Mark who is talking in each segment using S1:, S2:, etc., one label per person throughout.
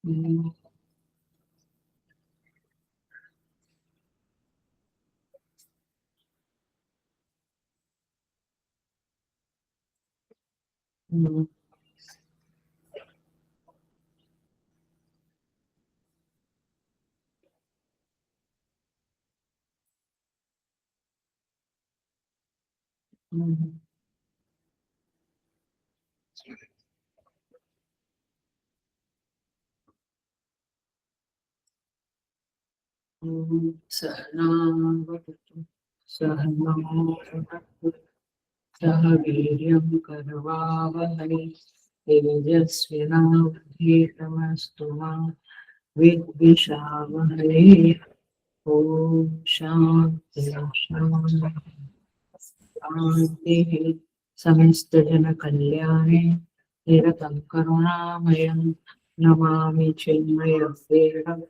S1: हम्म, हम्म, हम्म, सहनावतु सहनौ भुनक्तु सह वीर्यं करवावहै तेजस्विनावधीतमस्तु मा विद्विषावहै। ॐ शान्ति शान्तिः। समस्तजनकल्याणे निरतं करुणामयं Namami चिन्मयदेवं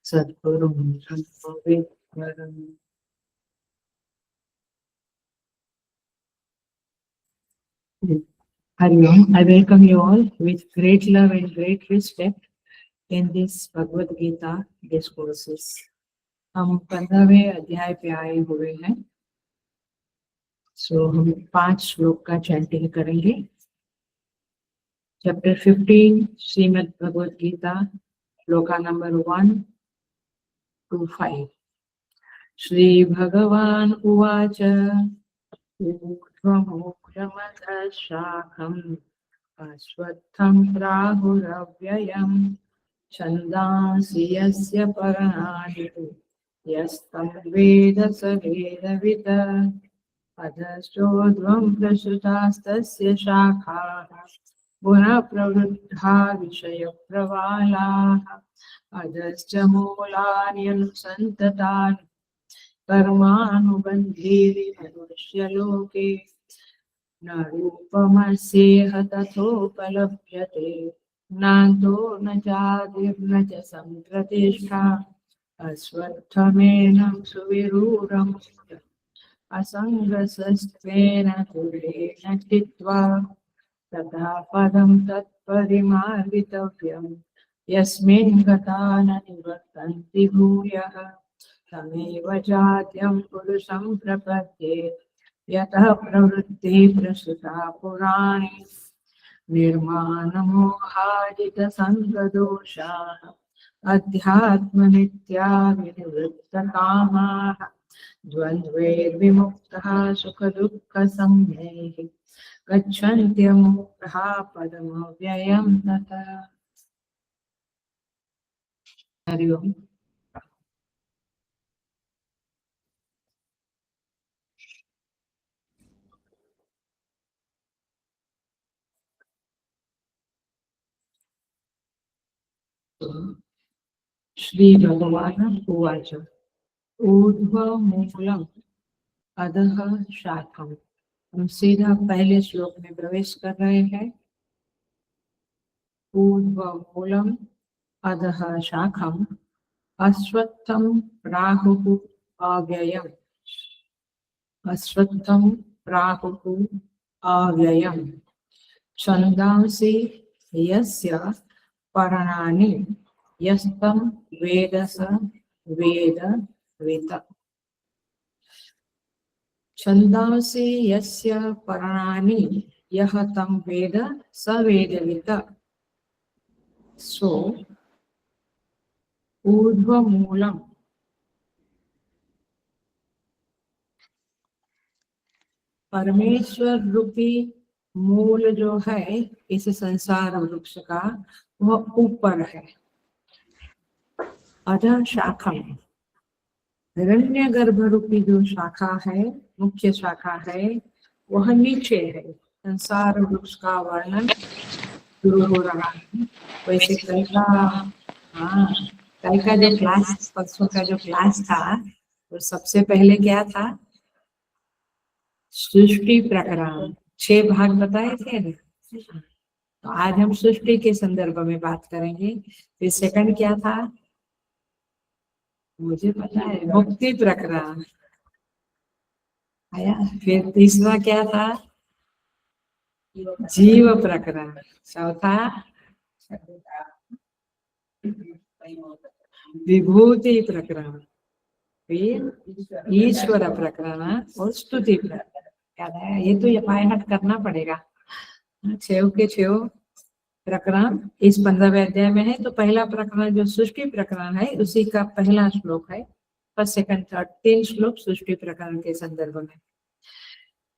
S1: सद्गुरुं संभवेत्वरम्। Hari Om. I welcome you all with great love and great respect in this Bhagavad Gita discourses. हम 15वें अध्याय पे आए हुए हैं। सो हम 5 श्लोक का चैंटिंग करेंगे। Chapter 15 Shrimad Bhagavad Gita, shloka number 1 to 5। श्री भगवान उवाच ऊर्ध्वमूलमधः शाखम् अश्वत्थं प्राहुरव्ययम् छन्दांसि यस्य पर्णानि यस्तं वेद स वेदवित् अधश्चोर्ध्वं प्रसृतास्तस्य शाखाः पुनः प्रवृद्धा विषयप्रवालाः अधश्च मूलानि अनुसन्ततानि कर्मानुबन्धीनि मनुष्यलोके न रूपमस्येह तथोपलभ्यते नान्तो न चादिर्न च सम्प्रतिष्ठा अश्वत्थमेनं सुविरूढम् असङ्गशस्त्रेण तुल्येन चित्वा तथा पदं तत्परिमार्गितव्यम् यस्मिन् गता न निवर्तन्ति भूयः तमेव चाद्यं पुरुषं प्रपद्ये यतः प्रवृत्तिः प्रसृता पुराणे निर्माणमोहाजितसङ्गदोषाः अध्यात्मनित्या विनिवृत्तकामाः द्वन्द्वैर्विमुक्तः सुखदुःखसंज्ञैः गच्छन्त्यमुक्तः पदमव्ययं ततः। हरि ओम्। श्रीभगवान् उवाच ऊर्ध्वमूलम् अधः शाखम्। हम सीधा पहले श्लोक में प्रवेश कर रहे हैं। ऊर्ध्वमूलम् अधः शाखम् अश्वत्थं प्राहुः अव्ययम्। अश्वत्थं प्राहुः अव्ययम् छन्दांसि यस्य पर्णानि यस्तं वेद स वेदवित्। छन्दांसि यस्य पर्णानि यः तं वेद स वेदवित्। सो ऊर्ध्वमूलम् परमेश्वर रूपी मूल जो है इस संसार वृक्ष का वह ऊपर है। अधः शाखा हिरण्यगर्भ रूपी जो शाखा है, मुख्य शाखा है, वह नीचे है। संसार वृक्ष का वर्णन शुरू हो रहा है। वैसे कल का जो क्लास, परसों का जो क्लास था, वो सबसे पहले क्या था? सृष्टि प्रकरण 6 भाग बताए थे ना। तो आज हम सृष्टि के संदर्भ में बात करेंगे। फिर सेकंड क्या था? मुझे पता है, मुक्ति प्रकरण आया। फिर तीसरा क्या था? जीव प्रकरण। चौथा विभूति प्रकरण, फिर ईश्वर प्रकरण और स्तुति प्रकरण। याद है? ये तो ये पायहट करना पड़ेगा। 6 के 6 प्रकरण इस 15वें अध्याय में है। तो पहला प्रकरण जो सृष्टि प्रकरण है उसी का पहला श्लोक है। फर्स्ट सेकंड थर्ड 3 श्लोक सृष्टि प्रकरण के संदर्भ में।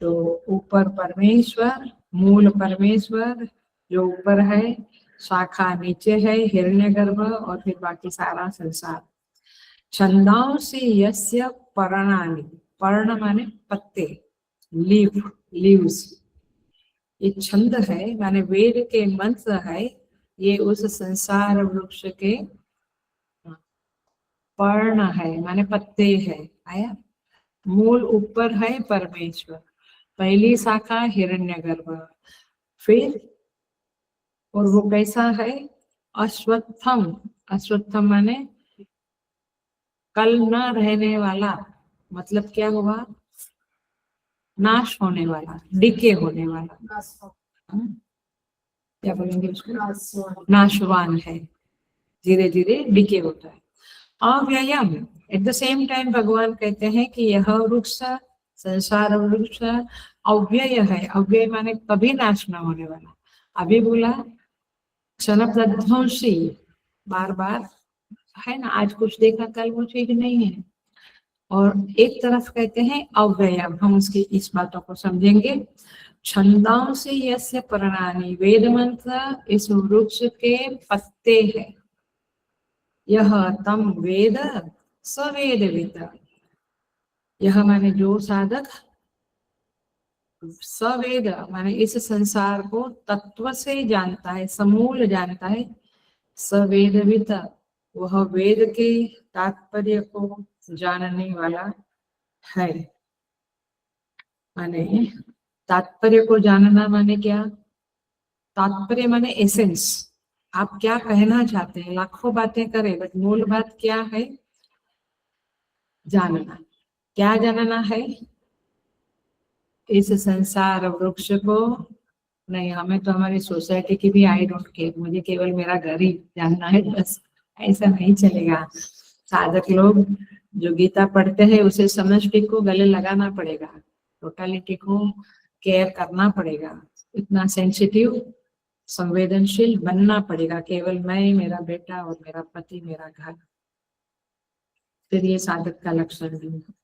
S1: तो ऊपर परमेश्वर, मूल परमेश्वर जो ऊपर है, शाखा नीचे है हिरण्यगर्भ, और फिर बाकी सारा संसार। छंदांसि यस्य पर्णानि, पर्ण माने पत्ते, लीव्स। ये छंद है माने वेद के मंत्र है, ये उस संसार वृक्ष के पर्ण है माने पत्ते है। आया? मूल ऊपर है परमेश्वर, पहली शाखा हिरण्यगर्भ, फिर और वो कैसा है? अश्वत्थम, अश्वत्थम माने कल न रहने वाला, मतलब क्या हुआ? नाश होने वाला, डिके होने वाला। क्या बोलेंगे उसको? नाशवान है, धीरे धीरे डिके होता है। अव्ययम, एट द सेम टाइम भगवान कहते हैं कि यह वृक्ष, संसार वृक्ष अव्यय है। अव्यय माने कभी नाश न होने वाला। अभी बोला क्षण प्रध्वंसी, बार बार है ना, आज कुछ देखा कल वो चीज नहीं है। और एक तरफ कहते हैं अव्ययम, हम उसकी इस बातों को समझेंगे। छंदांसि यस्य पर्णानि, वेद मंत्र इस वृक्ष के पत्ते हैं। यह तम वेद सवेदविद, यह माने जो साधक सवेद माने इस संसार को तत्व से जानता है, समूल जानता है। सवेदविद, वह वेद के तात्पर्य को जानने वाला है। माने तात्पर्य को जानना माने क्या? तात्पर्य माने एसेंस, आप क्या कहना चाहते हैं। लाखों बातें करें बट मूल बात क्या है? जानना। क्या जानना है? इस संसार वृक्ष को नहीं, हमें तो हमारी सोसाइटी की भी आई डोंट केयर, मुझे केवल मेरा घर ही जानना है बस, ऐसा नहीं चलेगा। साधक लोग जो गीता पढ़ते हैं उसे समष्टि को गले लगाना पड़ेगा, टोटालिटी को केयर करना पड़ेगा, इतना सेंसिटिव संवेदनशील बनना पड़ेगा। केवल मैं, मेरा बेटा और मेरा पति, मेरा घर, फिर ये साधक का लक्षण नहीं है।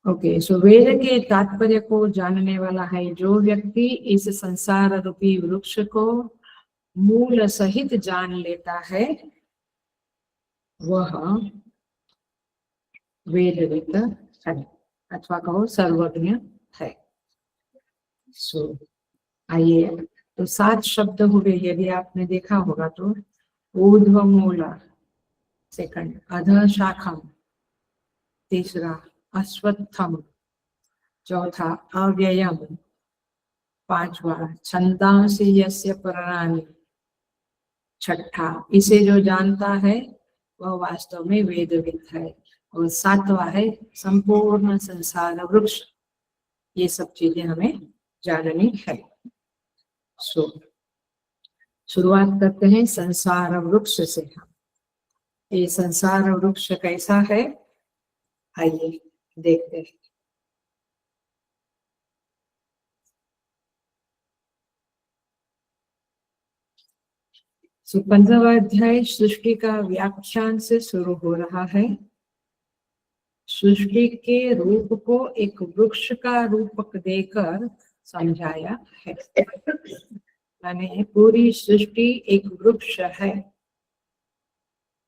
S1: ओके, सो वेद के तात्पर्य को जानने वाला है जो व्यक्ति इस संसार रूपी वृक्ष को मूल सहित जान लेता है, वह वेदविद है, अथवा कहो सर्वज्ञ है। सो आइए, तो 7 शब्द हुए, यदि आपने देखा होगा तो। ऊर्ध्व मूल सेकंड, अध शाखम तीसरा, अश्वत्थम चौथा, अव्ययम पांचवा, छंदांसि यस्य पर्णानि छठा, इसे जो जानता है वह वास्तव में वेदविद है। और 7वां है संपूर्ण संसार वृक्ष। ये सब चीजें हमें जाननी है। सो शुरुआत करते हैं संसार वृक्ष से। ये संसार वृक्ष कैसा है, आइए देखते हैं। सो 15वां अध्याय सृष्टि का व्याख्यान से शुरू हो रहा है। सृष्टि के रूप को एक वृक्ष का रूपक देकर समझाया है। यानी पूरी सृष्टि एक वृक्ष है।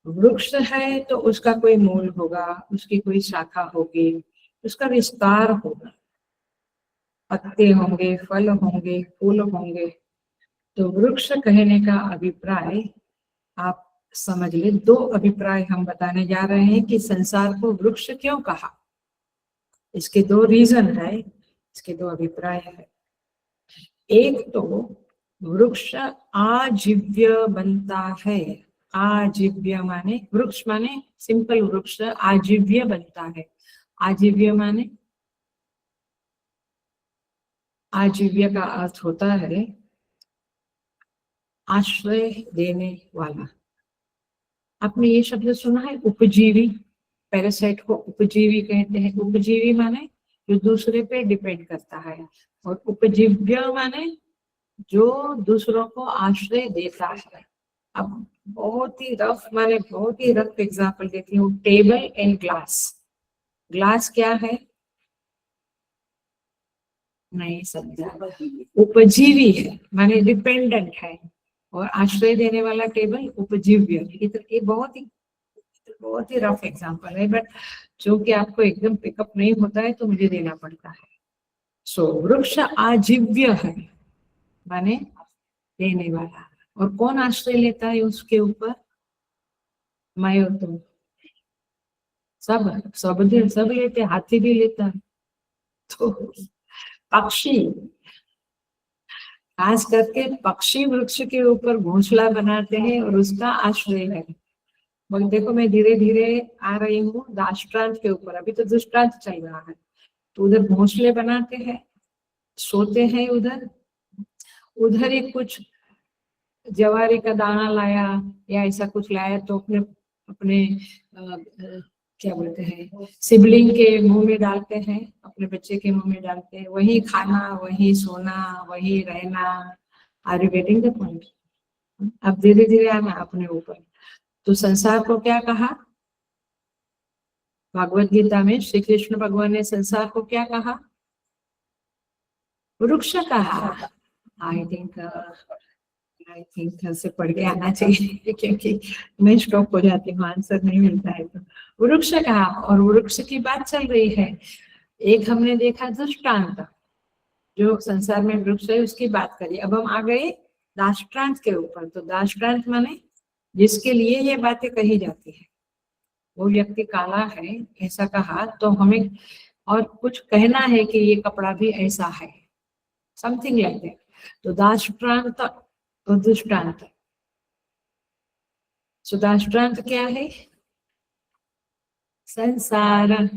S1: वृक्ष है तो उसका कोई मूल होगा, उसकी कोई शाखा होगी, उसका विस्तार होगा, पत्ते होंगे, फल होंगे, फूल होंगे। तो वृक्ष कहने का अभिप्राय आप समझ ले। 2 अभिप्राय हम बताने जा रहे हैं कि संसार को वृक्ष क्यों कहा। इसके 2 रीजन है, इसके 2 अभिप्राय है। एक तो वृक्ष आजीव्य बनता है। आजीव्य माने वृक्ष माने सिंपल वृक्ष आजीव्य बनता है। आजीव्य माने, आजीव्य का अर्थ होता है आश्रय देने वाला। आपने ये शब्द सुना है उपजीवी? पैरासाइट को उपजीवी कहते हैं। उपजीवी माने जो दूसरे पे डिपेंड करता है, और उपजीव्य माने जो दूसरों को आश्रय देता है। अब बहुत ही रफ एग्जाम्पल देती हूँ। Table and glass. ग्लास क्या है? नहीं समझा। उपजीवी है माने डिपेंडेंट है, और आश्रय देने वाला टेबल उपजीव्य। ये बहुत ही रफ एग्जाम्पल है, बट जो कि आपको एकदम पिकअप नहीं होता है तो मुझे देना पड़ता है। सो वृक्ष आजीव्य है माने देने वाला, और कौन आश्रय लेता है उसके ऊपर? मैं और तुम सब लेते, हाथी भी लेता है। तो पक्षी, खास करके पक्षी वृक्ष के ऊपर घोंसला बनाते हैं और उसका आश्रय है। मगर देखो मैं धीरे धीरे आ रही हूँ दाष्ट्रांत के ऊपर। अभी तो दुष्टांत चल रहा है, तो उधर घोंसले बनाते हैं, सोते हैं उधर ही कुछ जवारी का दाना लाया या ऐसा कुछ लाया तो अपने अपने क्या बोलते हैं सिबलिंग के मुंह में डालते हैं, अपने बच्चे के मुंह में डालते हैं। वही खाना, वही सोना, वही रहना। Are you getting the point? अब धीरे धीरे आना अपने ऊपर। तो संसार को क्या कहा भागवत गीता में? श्री कृष्ण भगवान ने संसार को क्या कहा? वृक्ष कहा। आई थिंक से पढ़ के आना चाहिए क्योंकि मैं स्टॉप हो जाती हूँ, आंसर नहीं मिलता है। तो वृक्ष कहा, और वृक्ष की बात चल रही है। एक हमने देखा दृष्टांत, जो संसार में वृक्ष है उसकी बात करी। अब हम आ गए दाष्ट्रांत के ऊपर। तो दाष्ट्रांत माने जिसके लिए ये बातें कही जाती है, वो व्यक्ति काला है ऐसा कहा, तो हमें और कुछ कहना है कि ये कपड़ा भी ऐसा है, समथिंग लाइक दैट। तो दाष्ट्रांत और दृष्टांत। सो दाष्ट्रांत क्या है? संसार।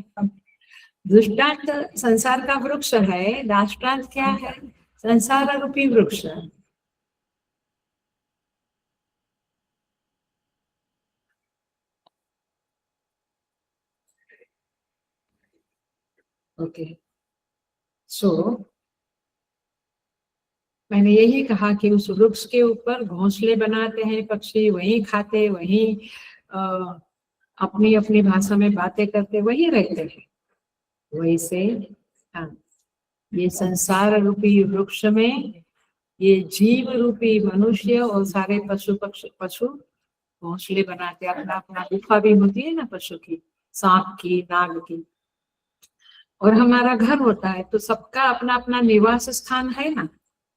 S1: दृष्टांत संसार का वृक्ष है, दाष्ट्रांत क्या है? संसार रूपी वृक्ष। ओके, सो मैंने यही कहा कि उस वृक्ष के ऊपर घोंसले बनाते हैं पक्षी, वही खाते, वही अपनी अपनी भाषा में बातें करते, वही रहते हैं। वैसे हाँ, ये संसार रूपी वृक्ष में ये जीव रूपी मनुष्य और सारे पशु घोंसले बनाते। अपना अपना गुफा भी होती है ना पशु की, सांप की, नाग की, और हमारा घर होता है। तो सबका अपना अपना निवास स्थान है ना।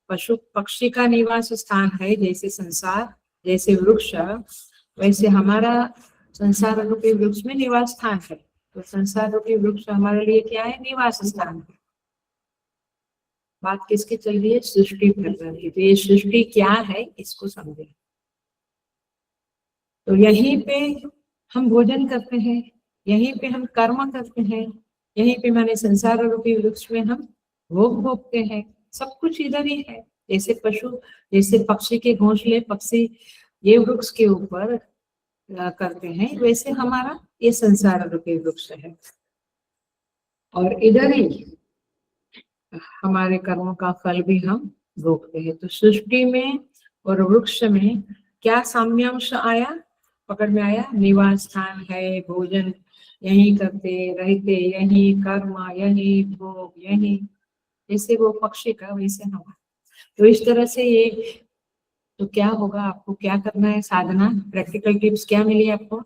S1: पशु पक्षी का निवास स्थान है जैसे संसार, जैसे वृक्ष, वैसे हमारा संसार रूपी वृक्ष में निवास स्थान है। तो संसार रूपी वृक्ष हमारे लिए क्या है? निवास स्थान है। बात किसकी चल रही है? सृष्टि प्रकरण की। तो ये सृष्टि क्या है इसको समझे। तो यहीं पे हम भोजन करते हैं, यहीं पे हम कर्म करते हैं, यहीं पे माने संसार रूपी वृक्ष में हम भोग भोगते हैं। सब कुछ इधर ही है। जैसे पशु, जैसे पक्षी के घोंसले पक्षी ये वृक्ष के ऊपर करते हैं, वैसे हमारा ये संसार रूपी वृक्ष है, और इधर ही हमारे कर्मों का फल भी हम भोगते हैं। तो सृष्टि में और वृक्ष में क्या साम्यांश आया, पकड़ में आया? निवास स्थान है, भोजन यही करते रहते, यही कर्म, यही भोग, यही। जैसे वो पक्षी का वैसे हमारा। तो इस तरह से ये, तो क्या होगा? आपको क्या करना है? साधना, प्रैक्टिकल टिप्स क्या मिली आपको?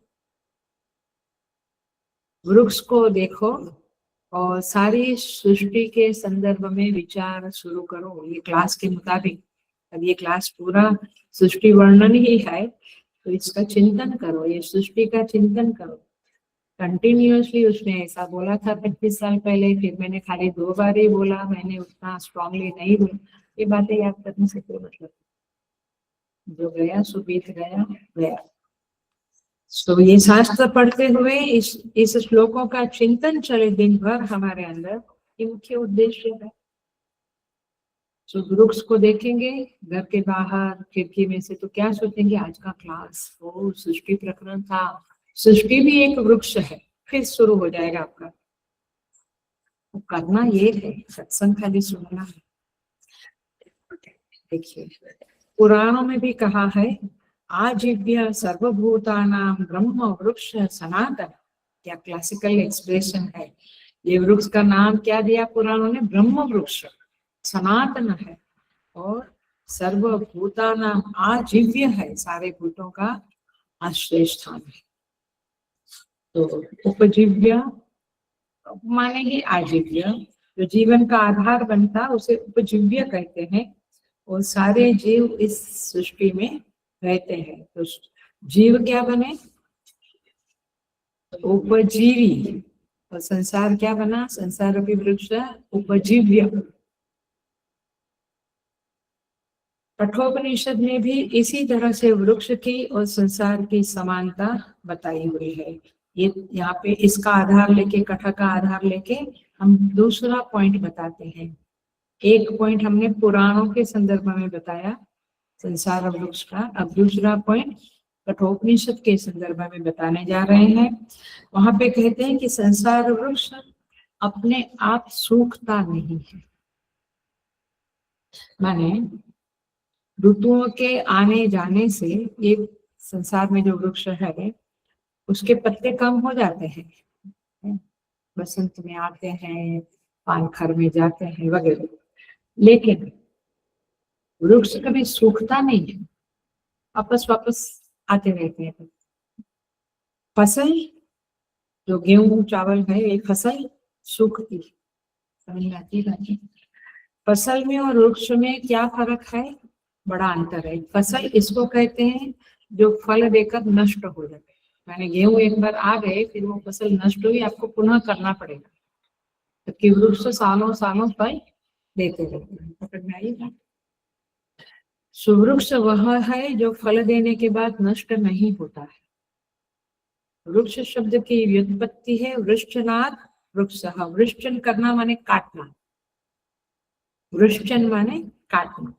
S1: वृक्ष को देखो और सारी सृष्टि के संदर्भ में विचार शुरू करो ये क्लास के मुताबिक। अब ये क्लास पूरा सृष्टि वर्णन ही है, तो इसका चिंतन करो, ये सृष्टि का चिंतन करो कंटिन्यूअसली। उसने ऐसा बोला था 25 साल पहले, फिर मैंने खाली 2 बार ही बोला, मैंने उतना स्ट्रांगली नहीं बोला। ये बातें याद करने से कोई मतलब, जो गया सो बीत गया। तो ये शास्त्र पढ़ते हुए इस श्लोकों का चिंतन चले दिन भर हमारे अंदर, ये मुख्य उद्देश्य है। तो वृक्ष को देखेंगे घर के बाहर खिड़की में से तो क्या सोचेंगे, आज का क्लास वो सृष्टि प्रकरण था, सृष्टि भी एक वृक्ष है। फिर शुरू हो जाएगा आपका। तो करना ये है, सत्संग खाली सुनना है। देखिए पुराणों में भी कहा है, आजीव्य सर्वभूतानां ब्रह्म वृक्ष सनातन। क्या क्लासिकल एक्सप्रेशन है। ये वृक्ष का नाम क्या दिया पुराणों ने, ब्रह्म वृक्ष सनातन है और सर्वभूतानां आजीव्य है, सारे भूतों का आश्रय स्थान है। तो उपजीव्य माने ही आजीव्य, जो जीवन का आधार बनता उसे उपजीव्य कहते हैं। और सारे जीव इस सृष्टि में रहते हैं। तो जीव क्या बने, उपजीवी। और संसार क्या बना, संसार रूपी वृक्ष उपजीव्य। कठोपनिषद में भी इसी तरह से वृक्ष की और संसार की समानता बताई हुई है। ये यहाँ पे इसका आधार लेके, कथा का आधार लेके हम दूसरा पॉइंट बताते हैं। एक पॉइंट हमने पुराणों के संदर्भ में बताया संसार वृक्ष का, अब दूसरा पॉइंट कठोपनिषद के संदर्भ में बताने जा रहे हैं। वहां पे कहते हैं कि संसार वृक्ष अपने आप सूखता नहीं है। माने ऋतुओं के आने जाने से एक संसार में जो वृक्ष है उसके पत्ते कम हो जाते हैं, बसंत में आते हैं, पानखर में जाते हैं वगैरह, लेकिन वृक्ष कभी सूखता नहीं है, वापस वापस आते रहते हैं। फसल जो गेहूं चावल है, ये फसल सूखती, समझ में आती है। फसल में और वृक्ष में क्या फर्क है, बड़ा अंतर है। फसल इसको कहते हैं जो फल देकर नष्ट हो जाए। मैंने गेहूं एक बार आ गए फिर वो फसल नष्ट हुई, आपको पुनः करना पड़ेगा, जबकि वृक्ष सालों सालों फल देते रहते हैं। पकड़ में आइएगा। सुवृक्ष वह है जो फल देने के बाद नष्ट नहीं होता है। वृक्ष शब्द की व्युत्पत्ति है वृक्षनाद वृक्ष। वृक्षन करना माने काटना, वृक्षन माने काटना।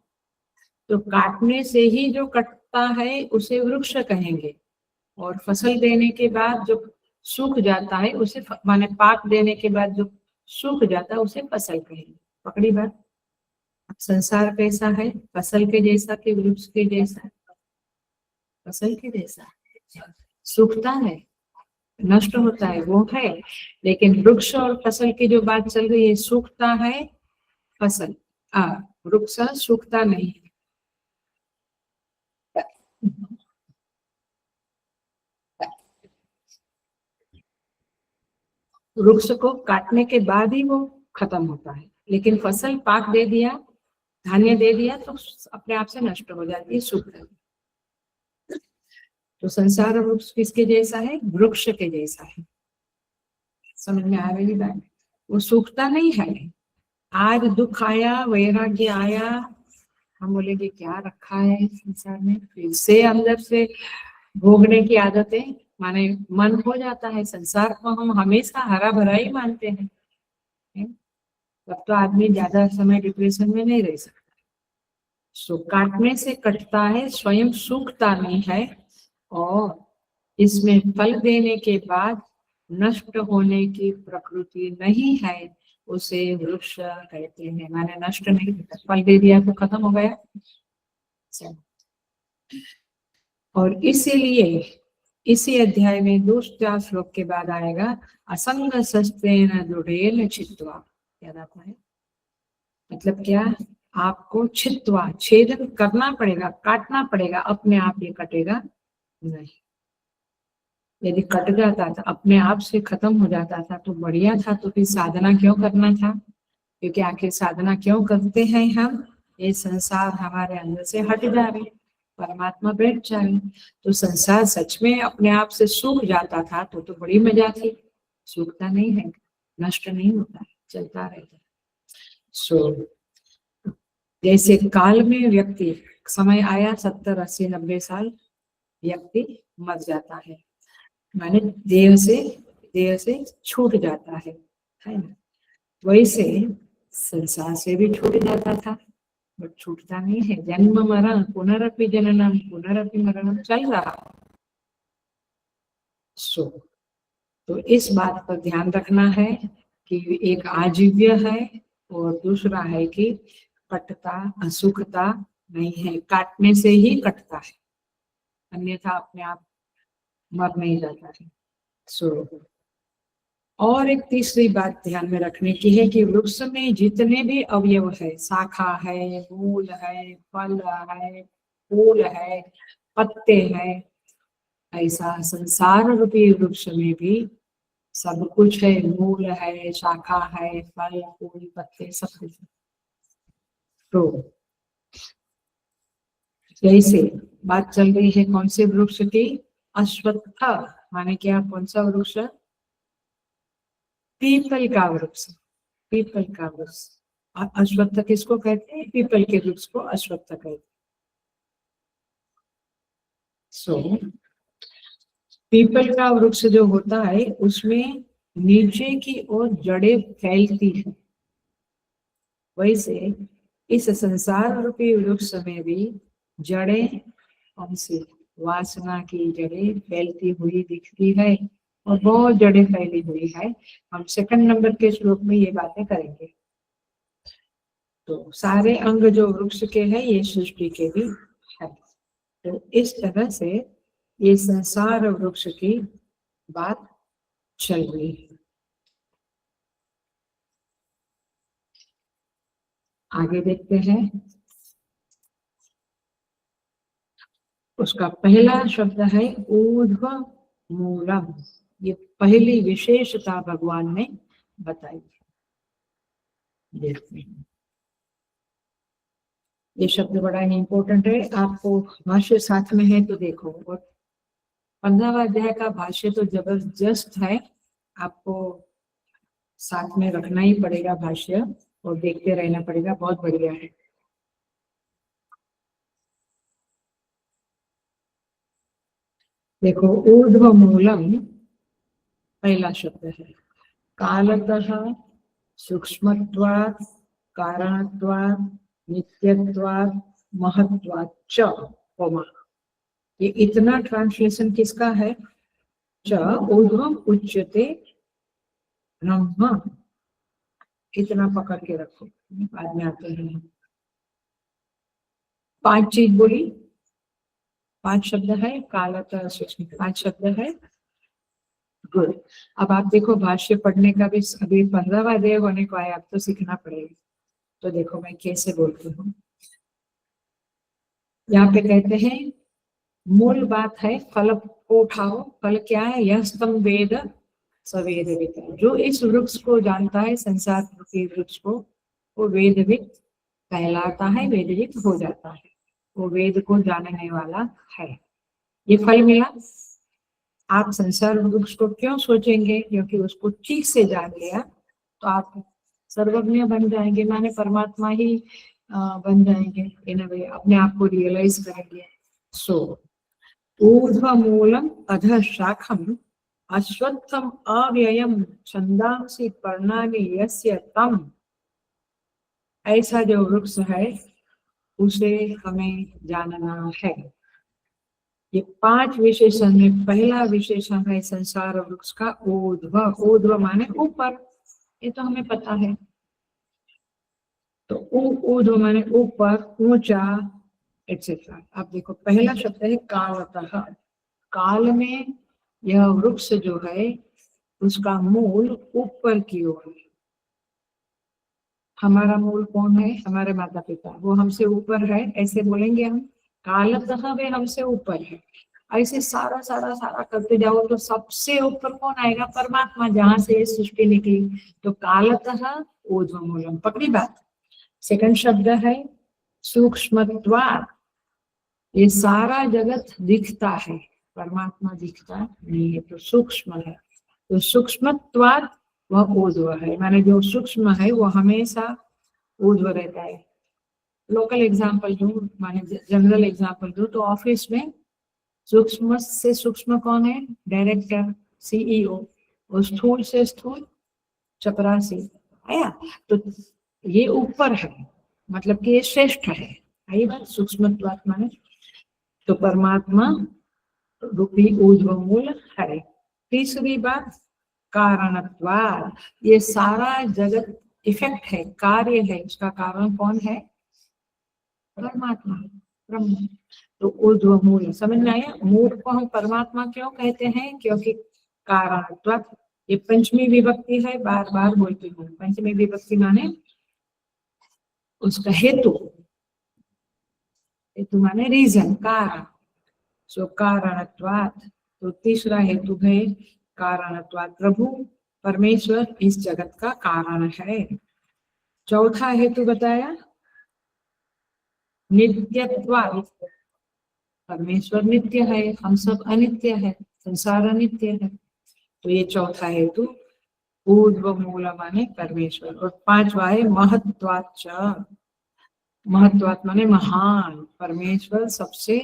S1: तो काटने से ही जो कटता है उसे वृक्ष कहेंगे, और फसल देने के बाद जो सूख जाता है उसे माने पाक देने के बाद जो सूख जाता है उसे फसल कहेंगे। पकड़ी बात। संसार कैसा है, फसल के जैसा कि वृक्ष के जैसा? फसल के जैसा, सूखता है, नष्ट होता है वो है। लेकिन वृक्ष और फसल की जो बात चल रही है, सूखता है फसल, वृक्ष सूखता नहीं। वृक्ष को काटने के बाद ही वो खत्म होता है, लेकिन फसल पाक दे दिया, धान्य दे दिया तो अपने आप से नष्ट हो जाती है, सूख जाती है। तो संसार वृक्ष किसके जैसा है, वृक्ष के जैसा है। समझ में आ रही बात? वो सूखता नहीं है। आज दुख आया, वैराग्य आया, हम बोलेंगे क्या रखा है संसार में, फिर से अंदर से भोगने की आदतें, माने मन हो जाता है संसार को हम हमेशा हरा भरा ही मानते हैं। तब तो आदमी ज्यादा समय डिप्रेशन में नहीं रह सकता। सो काटने से कटता है, स्वयं सूखता नहीं है, और इसमें फल देने के बाद नष्ट होने की प्रकृति नहीं है, उसे वृक्ष कहते हैं। माने नष्ट नहीं होता, फल दे दिया तो खत्म हो गया। और इसीलिए इसी अध्याय में दूसरा श्लोक के बाद आएगा असंग शस्त्रेण दृढ़ेन छित्त्वा। क्या आता है, मतलब क्या, आपको छित्त्वा छेदन करना पड़ेगा, काटना पड़ेगा, अपने आप ये कटेगा नहीं। यदि कट जाता था, अपने आप से खत्म हो जाता था तो बढ़िया था, तो फिर साधना क्यों करना था? क्योंकि आखिर साधना क्यों करते हैं हम, ये संसार हमारे अंदर से हट जाए, परमात्मा बैठ जाए। तो संसार सच में अपने आप से सूख जाता था तो बड़ी मजा थी। सूखता नहीं है, नष्ट नहीं होता है, चलता रहता है। सो जैसे काल में व्यक्ति, समय आया 70, 80, 90 साल व्यक्ति मर जाता है, माने देह से छूट जाता है ना। वैसे संसार से भी छूट जाता था, बट छूटता नहीं है। जन्म मरण पुनरपि जननम पुनरपि मरणम चल रहा। सो तो इस बात पर ध्यान रखना है कि एक आजीव्य है और दूसरा है कि कटता असुखता नहीं है, काटने से ही कटता है, अन्यथा अपने आप मर नहीं जाता है। सो और एक तीसरी बात ध्यान में रखने की है कि वृक्ष में जितने भी अवयव है, शाखा है, मूल है, फल है, फूल है, पत्ते हैं, ऐसा संसार रूपी वृक्ष में भी सब कुछ है। मूल है, शाखा है, फल फूल पत्ते सब कुछ। तो जैसे बात चल रही है कौन से वृक्ष की? अश्वत्थ माने क्या? कौन सा वृक्ष? पीपल का वृक्ष। पीपल का वृक्ष। अश्वत्थ किसको कहते हैं? पीपल के वृक्ष को अश्वत्थ कहते हैं। सो पीपल का वृक्ष जो होता है उसमें नीचे की ओर जड़ें फैलती है। वैसे इस संसार रूपी वृक्ष में भी जड़ें कौन सी? वासना की जड़ें फैलती हुई दिखती है और बहुत जड़ें फैली हुई है। हम सेकंड नंबर के श्लोक में ये बातें करेंगे। तो सारे अंग जो वृक्ष के हैं ये सृष्टि के भी है। तो इस तरह से ये संसार वृक्ष की बात चल रही है। आगे देखते हैं। उसका पहला शब्द है ऊर्ध्व मूलम। ये पहली विशेषता भगवान ने बताई। देखते हैं, ये शब्द बड़ा ही इंपॉर्टेंट है। आपको भाष्य साथ में है तो देखो, और 15वां अध्याय का भाष्य तो जबरदस्त है, आपको साथ में रखना ही पड़ेगा भाष्य और देखते रहना पड़ेगा, बहुत बढ़िया है। देखो, ऊर्ध्व मूलम पहला शब्द है। कालतः सूक्ष्मत्वात् कारणत्वात् नित्यत्वात् महत्वात् च होमा। ये इतना ट्रांसलेशन किसका है? च ऊर्ध्वम उच्यते ब्रह्म। इतना पकड़ के रखो, बाद में आते हैं। 5 चीज बोली, 5 शब्द है। कालतः सूक्ष्म 5 शब्द है। गुड। अब आप देखो, भाष्य पढ़ने का भी अभी 15वां अध्याय होने को आया, अब तो सीखना पड़ेगा। तो देखो मैं कैसे बोलती हूँ। यहाँ पे कहते हैं मूल बात है फल को उठाओ। फल क्या है? यह स्तंभ वेद सवेदविद। जो इस वृक्ष को जानता है, संसार के वृक्ष को, वो वेदविद कहलाता है, वेदविद हो जाता है, वो वेद को जानने वाला है। ये फल मिला। आप संसार वृक्ष को क्यों सोचेंगे? क्योंकि उसको ठीक से जान लिया तो आप सर्वज्ञ बन जाएंगे, माने परमात्मा ही बन जाएंगे। इन वे अपने आप को रियलाइज करेंगे। सो ऊर्ध्व मूलम अधः शाखम अश्वत्थम अव्ययम छंदांसि पर्णानि यस्य तम। ऐसा जो वृक्ष है उसे हमें जानना है। ये 5 विशेषण में पहला विशेषण है संसार वृक्ष का ऊर्ध्व। ऊर्ध्व माने ऊपर, ये तो हमें पता है। तो ऊर्ध्व माने ऊपर, ऊंचा, एक्सेट्रा। अब देखो, पहला शब्द है कालतः। काल में यह वृक्ष जो है उसका मूल ऊपर की ओर है। हमारा मूल कौन है? हमारे माता पिता, वो हमसे ऊपर है, ऐसे बोलेंगे हम। कालतः वे हमसे ऊपर है। ऐसे सारा सारा सारा करते जाओ तो सबसे ऊपर कौन आएगा? परमात्मा, जहां से सृष्टि निकली। तो कालतः ऊर्ध्व मूलम, पकड़ी बात। सेकंड शब्द है सूक्ष्मत्वात्। ये सारा जगत दिखता है, परमात्मा दिखता नहीं है, तो सूक्ष्म है। तो सूक्ष्मत्वात् वह ऊर्ध्व है, माने जो सूक्ष्म है वो हमेशा ऊर्ध्व रहता है। लोकल एग्जांपल दूं, माने जनरल एग्जांपल दूं, तो ऑफिस में सूक्ष्म से सूक्ष्म कौन है? Director, CEO. और स्थूल से स्थूल चपरासी, आया। तो ये ऊपर है। मतलब कि ये श्रेष्ठ है। आई बात सूक्ष्मत्वात्मा है। तो परमात्मा रूपी ऊर्ध्व मूल है। तीसरी बात कारणत्वात्, ये सारा जगत इफेक्ट है, कार्य है, उसका कारण कौन है? परमात्मा, ब्रह्म। तो ऊर्ध्व मूल समझ में आया? मूल को हम परमात्मा क्यों कहते हैं? क्योंकि कारणत्वात्, ये पंचमी विभक्ति है, बार बार बोलती हूँ। पंचमी विभक्ति माने उसका हेतु, हेतु माने रीजन, कारण। सो कारणत्वात्, तो तीसरा हेतु है कारणत्वात्, प्रभु परमेश्वर इस जगत का कारण है। चौथा हेतु बताया नित्यत्वात्, परमेश्वर नित्य है, हम सब अनित्य है, संसार अनित्य है। तो ये चौथा हेतु ऊर्ध्व मूल माने परमेश्वर। और पांचवा है महत्वाच्च, महत्वात् माने महान, परमेश्वर सबसे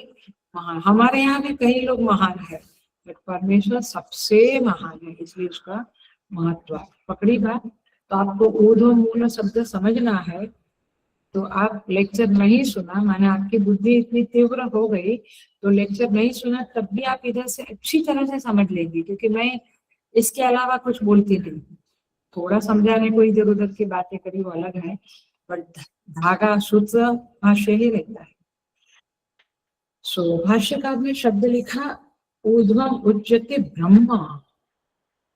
S1: महान। हमारे यहाँ भी कई लोग महान है, बट परमेश्वर सबसे महान है, इसलिए उसका महत्व। पकड़ी बात? तो आपको ऊर्ध्व मूल शब्द समझना है, तो आप लेक्चर नहीं सुना, माने आपकी बुद्धि इतनी तीव्र हो गई तो लेक्चर नहीं सुना, तब भी आप इधर से अच्छी तरह से समझ लेंगे, क्योंकि मैं इसके अलावा कुछ बोलती नहीं। थोड़ा समझाने को इधर उधर की बातें करी वो अलग है, बट धागा सूत्र भाष्य ही रहता है। सो भाष्यकार ने शब्द लिखा ऊर्ध्वम उच्यते ब्रह्म,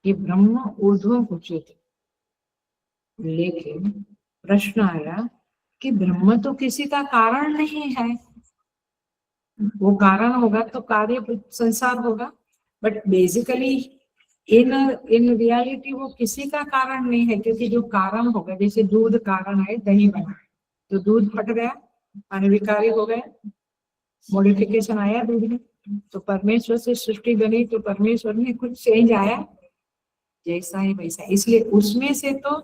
S1: ये ब्रह्म ऊर्ध्वम उच्यते। लेकिन प्रश्न आया कि ब्रह्म तो किसी का कारण नहीं है, वो कारण होगा तो कार्य संसार होगा, but basically in in reality वो किसी का कारण नहीं है, क्योंकि जो कारण होगा, जैसे दूध कारण है, दही बना, तो दूध फट गया, अनविकारी हो गया, मॉडिफिकेशन आया दूध में। तो परमेश्वर से सृष्टि बनी, तो परमेश्वर में कुछ चेंज आया, जैसा है वैसा, इसलिए उसमें से तो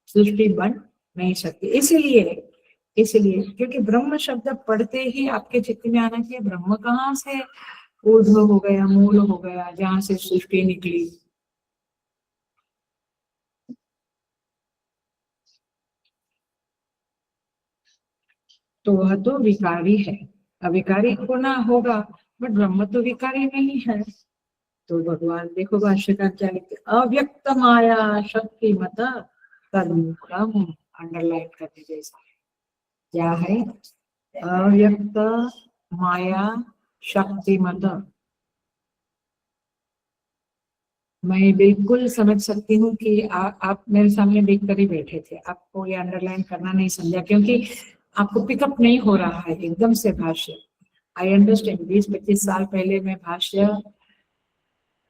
S1: सृष्टि बन नहीं सकती। इसलिए क्योंकि ब्रह्म शब्द पढ़ते ही आपके चित्त में आना चाहिए ब्रह्म कहाँ से ऊर्ध्व हो गया, मूल हो गया, जहां से सृष्टि निकली। तो वह तो विकारी है, अविकारी होना होगा, बट ब्रह्म तो विकारी नहीं है। तो भगवान देखो भाष्यकार क्या लिखते, अव्यक्त माया शक्ति मत तन्मूलम, अंडरलाइन करने जैसा क्या है? अव्यक्त माया शक्ति मत। मैं बिल्कुल समझ सकती हूँ कि आप मेरे सामने देख कर ही बैठे थे, आपको ये अंडरलाइन करना नहीं समझा, क्योंकि आपको पिकअप नहीं हो रहा है एकदम से भाष्य। आई अंडरस्टैंड, 20-25 साल पहले मैं भाष्य,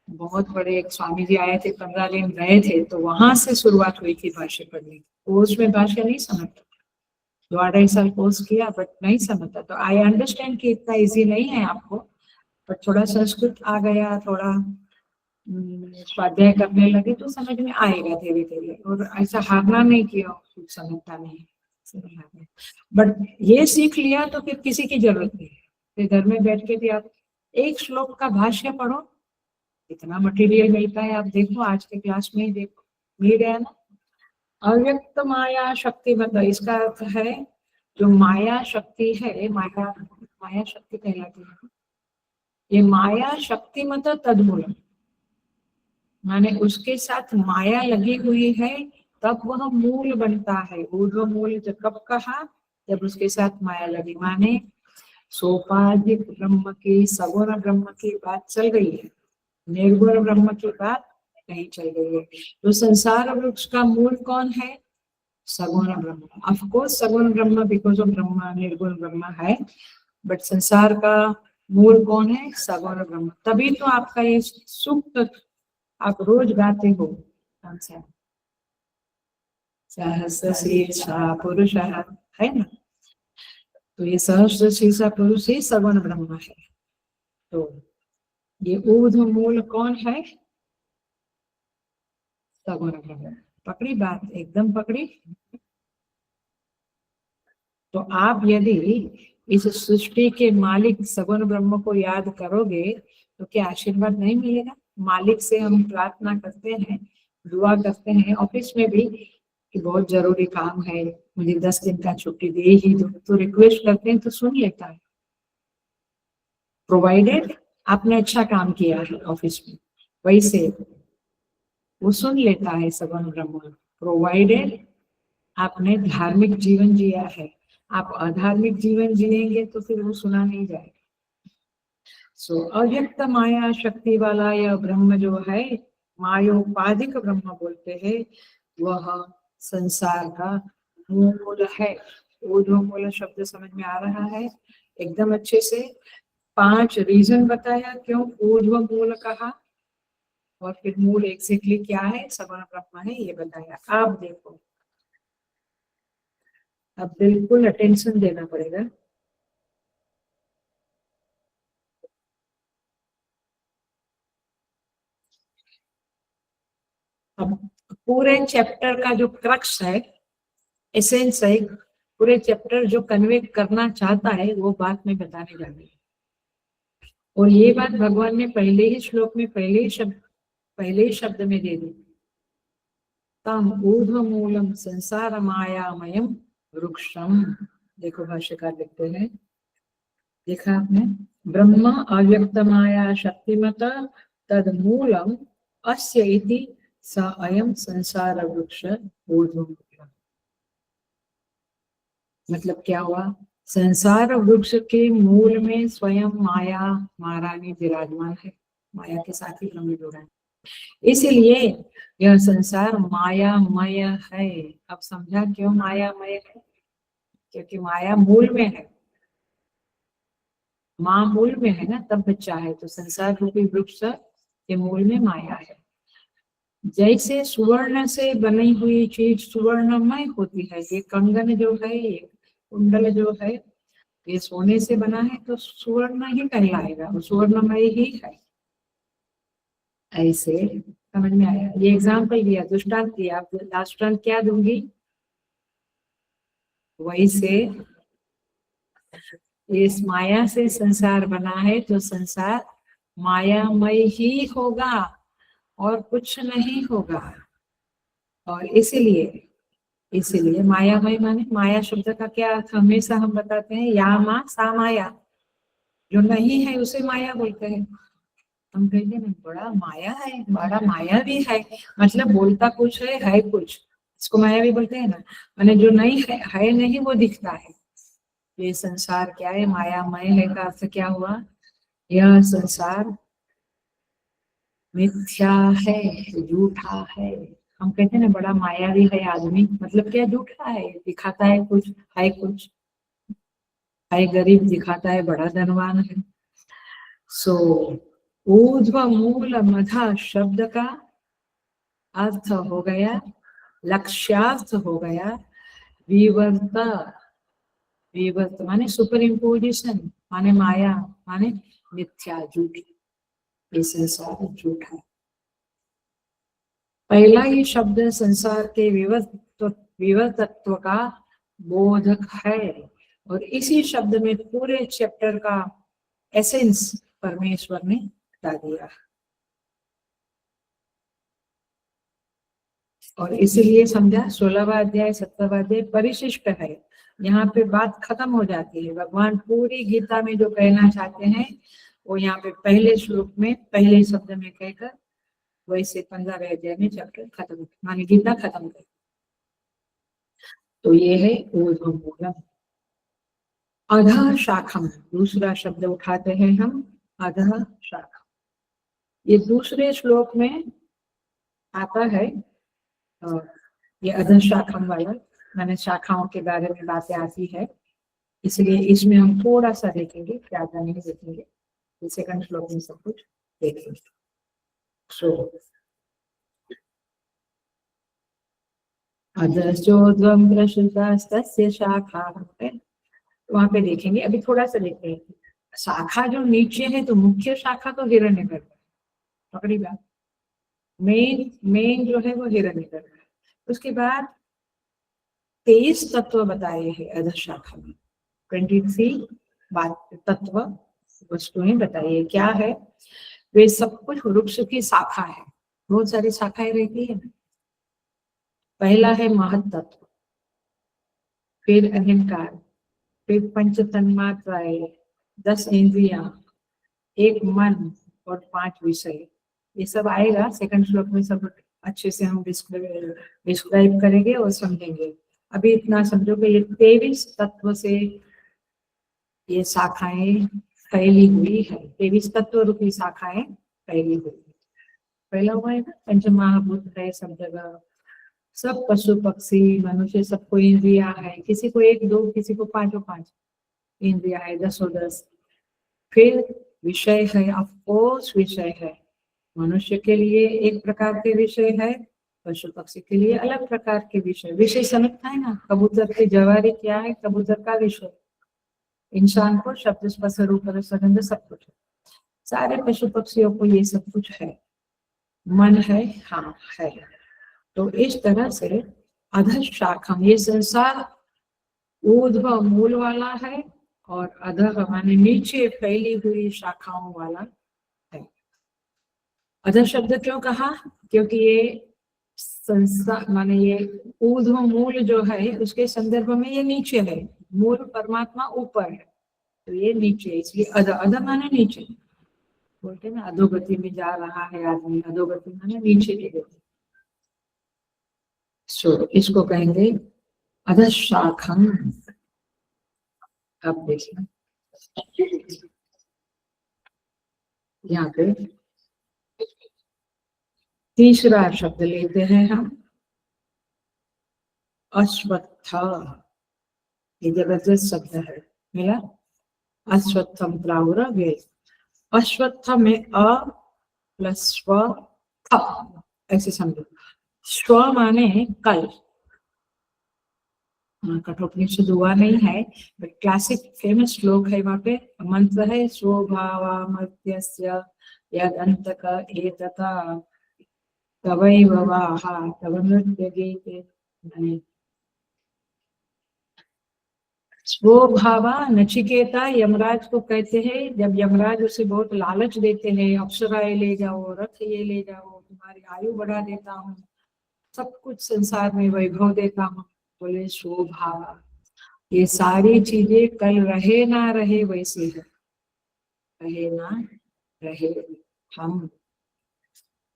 S1: बहुत बड़े एक स्वामी जी आए थे, 15 दिन रहे थे, तो वहां से शुरुआत हुई थी भाष्य पढ़ने की। कोर्स में भाष्य नहीं समझता, 2-2.5 साल कोर्स किया, बट नहीं समझता। तो आई अंडरस्टैंड कि इतना इजी नहीं है आपको, बट थोड़ा संस्कृत आ गया, थोड़ा स्वाध्याय करने लगे तो समझ में आएगा धीरे धीरे। और ऐसा हारना नहीं किया, कुछ समझता नहीं, बट ये सीख लिया तो फिर किसी की जरूरत नहीं है। फिर घर में बैठ के भी आप एक श्लोक का भाष्य पढ़ो, इतना मटेरियल मिलता है। आप देखो आज के क्लास में ही देखो, मिल गया ना। अव्यक्त माया शक्ति मतलब इसका अर्थ है जो माया शक्ति है, माया माया शक्ति कहलाती है। ये माया शक्ति मतलब तदमूलम, माने उसके साथ माया लगी हुई है, तब वह मूल बनता है। ऊर्ध्व मूल जब कब कहा? जब उसके साथ माया लगी, माने सोपाधिक ब्रह्म की, सगुण ब्रह्म की बात चल गई है, निर्गुण ब्रह्म की बात नहीं चल रही है। तो संसार वृक्ष का मूल कौन है? सगुण ब्रह्म। ऑफ कोर्स सगुण ब्रह्म बिकॉज ऑफ ब्रह्म निर्गुण ब्रह्म है, बट संसार का मूल कौन है? सगुण ब्रह्म। तभी तो आपका ये सूक्त आप रोज गाते हो, कौन सा? सहस्र शीर्षा पुरुष है ना, तो ये सहस्र शीर्षा पुरुष ही सगुण ब्रह्म है। तो ये ऊर्ध्व मूल कौन है? सगुण ब्रह्म। पकड़ी बात? एकदम पकड़ी। तो आप यदि इस सृष्टि के मालिक सगुण ब्रह्म को याद करोगे तो क्या आशीर्वाद नहीं मिलेगा? मालिक से हम प्रार्थना करते हैं, दुआ करते हैं ऑफिस में भी कि बहुत जरूरी काम है, मुझे 10 दिन का छुट्टी दे ही दो, तो रिक्वेस्ट करते हैं तो सुन लेता है, प्रोवाइडेड आपने अच्छा काम किया है ऑफिस में, वैसे वो सुन लेता है सगुण ब्रह्म, प्रोवाइडेड आपने धार्मिक जीवन जिया है। आप अधार्मिक जीवन जिएंगे तो फिर वो सुना नहीं जाएगा। सो अव्यक्त माया शक्ति वाला यह ब्रह्म जो है, मायोपाधिक ब्रह्म बोलते हैं, वह संसार का मूल है। वो जो मूल शब्द समझ में आ रहा है एकदम अच्छे से। 5 रीजन बताया क्यों ऊर्ध्व मूल कहा, और फिर मूल एग्जैक्टली क्या है, सगुण ब्रह्म है, ये बताया। आप देखो, अब बिल्कुल अटेंशन देना पड़ेगा। अब पूरे चैप्टर का जो क्रक्स है, एसेंस है, पूरे चैप्टर जो कन्वे करना चाहता है वो बात मैं बताने जा रही हूँ। और ये बात भगवान ने पहले ही श्लोक में पहले ही शब्द में दे दी। तम ऊर्ध्व मूलम संसार मायामयम वृक्षम। देखो भाष्यकार लिखते हैं, देखा आपने, ब्रह्म अव्यक्त माया शक्तिमत तद मूलम अस्य इति स अयम संसार वृक्ष ऊर्ध्व मूलम। मतलब क्या हुआ, संसार वृक्ष के मूल में स्वयं माया महारानी विराजमान है, माया के साथ ही ब्रह्म जुड़ा है, इसीलिए यह संसार मायामय है। अब समझा क्यों मायामय है, क्योंकि माया मूल में है, माँ मूल में है ना, तब बच्चा है, तो संसार रूपी वृक्ष के मूल में माया है। जैसे सुवर्ण से बनी हुई चीज सुवर्णमय होती है, ये कंगन जो है, ये कुंडल जो है, ये सोने से बना है तो सुवर्ण ही कहलाएगा, वो सुवर्णमय ही है। ऐसे समझ में आया, ये एग्जाम्पल दिया, दृष्टांत दिया, दृष्टांत क्या दूंगी, वैसे इस माया से संसार बना है तो संसार मायामय ही होगा और कुछ नहीं होगा। और इसीलिए मायामय माने, माया शब्द का क्या अर्थ हमेशा हम बताते हैं, या माँ सा माया, जो नहीं है उसे माया बोलते हैं। हम कहते हैं बड़ा माया है, बड़ा माया भी है, मतलब बोलता कुछ है कुछ, इसको माया भी बोलते हैं ना, माने जो नहीं है नहीं वो दिखता है। ये संसार क्या है, मायामय है का अर्थ क्या हुआ, यह संसार मिथ्या है, झूठा है। हम कहते हैं ना बड़ा मायावी है आदमी, मतलब क्या, झूठा है, दिखाता है कुछ, है कुछ, है गरीब, दिखाता है बड़ा धनवान है। सो ऊर्ध्व मूल मधा शब्द का अर्थ हो गया, लक्ष्यार्थ हो गया विवर्त। विवर्त माने सुपर इम्पोजिशन, माने माया, माने मिथ्या, झूठ, ये संसार झूठ है। पहला ही शब्द संसार के विवर्तत्व का बोधक है, और इसी शब्द में पूरे चैप्टर का एसेंस परमेश्वर ने बता दिया। और इसीलिए समझा 16वां अध्याय 17वां अध्याय परिशिष्ट है, यहाँ पे बात खत्म हो जाती है। भगवान पूरी गीता में जो कहना चाहते हैं वो यहाँ पे पहले श्लोक में पहले शब्द में कहकर, वैसे 15वें अध्याय में चैप्टर खत्म, माने गीता खत्म कर। तो ये है ऊर्ध्व मूलम। अधः शाखम, दूसरा शब्द उठाते हैं हम, अधः शाखा। ये दूसरे श्लोक में आता है, ये अधः शाखम वाला, मैंने शाखाओं के बारे में बातें आती है, इसलिए इसमें हम थोड़ा सा देखेंगे, ज्यादा नहीं देखेंगे, सेकंड श्लोक में सब कुछ देखेंगे। सो अधश्चोर्ध्वं प्रसृतास्तस्य शाखाः, वहां पे देखेंगे, अभी थोड़ा सा देखते हैं। शाखा जो नीचे है तो मुख्य शाखा तो हिरण्यगर्भ है, पकड़ी बात, मेन जो है वो हिरण्यगर्भ है। उसके बाद 23 तत्व बताए हैं अधः शाखा में, 23 बात तत्व वस्तुएं बताइए क्या है, वे सब कुछ वृक्ष की शाखा है, बहुत सारी शाखाएं रहती है। पहला है महत तत्व, फिर अहंकार, फिर पंच तन्मात्राएं, 10 इंद्रियां, एक मन और 5 विषय। ये सब आएगा सेकंड श्लोक में, सब अच्छे से हम डिस्क्राइब करेंगे और समझेंगे। अभी इतना समझो कि ये 23 तत्व से ये शाखाएं फैली हुई है, 23 तत्व रूपी शाखाएं फैली हुई है। फैला हुआ है ना, पंच महाभूत है सब जगह, सब पशु पक्षी मनुष्य सबको इंद्रिया है, किसी को 1 2, किसी को 5 5 इंद्रिया है, 10 10। फिर विषय है, ऑफ कोर्स विषय है, मनुष्य के लिए एक प्रकार के विषय है, पशु पक्षी के लिए अलग प्रकार के विषय। विषय समझता है ना, कबूतर के जवारी क्या है, कबूतर का विषय। इंसान को शब्द स्पर्श रूप रस गंध सब कुछ है, सारे पशु पक्षियों को ये सब कुछ है। मन है, हाँ है। तो इस तरह से अधः शाखा, ये संसार ऊर्ध्व मूल वाला है और अधः माने नीचे फैली हुई शाखाओं वाला है। अधः शब्द क्यों कहा, क्योंकि ये संसार माने ये ऊर्ध्व मूल जो है उसके संदर्भ में ये नीचे है, मूल परमात्मा ऊपर है, तो ये नीचे, इसलिए अधः, अधः माने नीचे। बोलते ना अधोगति में जा रहा है आदमी, अधोगति माने नीचे की गति। सो इसको कहेंगे अधः शाखम। अब देखिए यहाँ पे तीसरा शब्द लेते हैं हम, अश्वत्थ। ये जबरदस्त शब्द है, मिला। अश्वत्थम प्रावुरव्य, अश्वत्थ में अ प्लस स्व थ, ऐसे समझो। स्व माने कल, कठोपनिषद हुआ नहीं है, बट क्लासिक फेमस श्लोक है, वहां पे मंत्र है, स्वभावामर्त्यस्य यदन्तक एतता तवैव वाहा तव नृत्य गीते। स्वभावा नचिकेता यमराज को कहते हैं, जब यमराज उसे बहुत लालच देते हैं, अप्सराएं ले जाओ, रथ ये ले जाओ, तुम्हारी आयु बढ़ा देता हूँ, सब कुछ संसार में वैभव देता हूँ, बोले स्वभावा, ये सारी चीजें कल रहे ना रहे वैसे है, रहे ना रहे, हम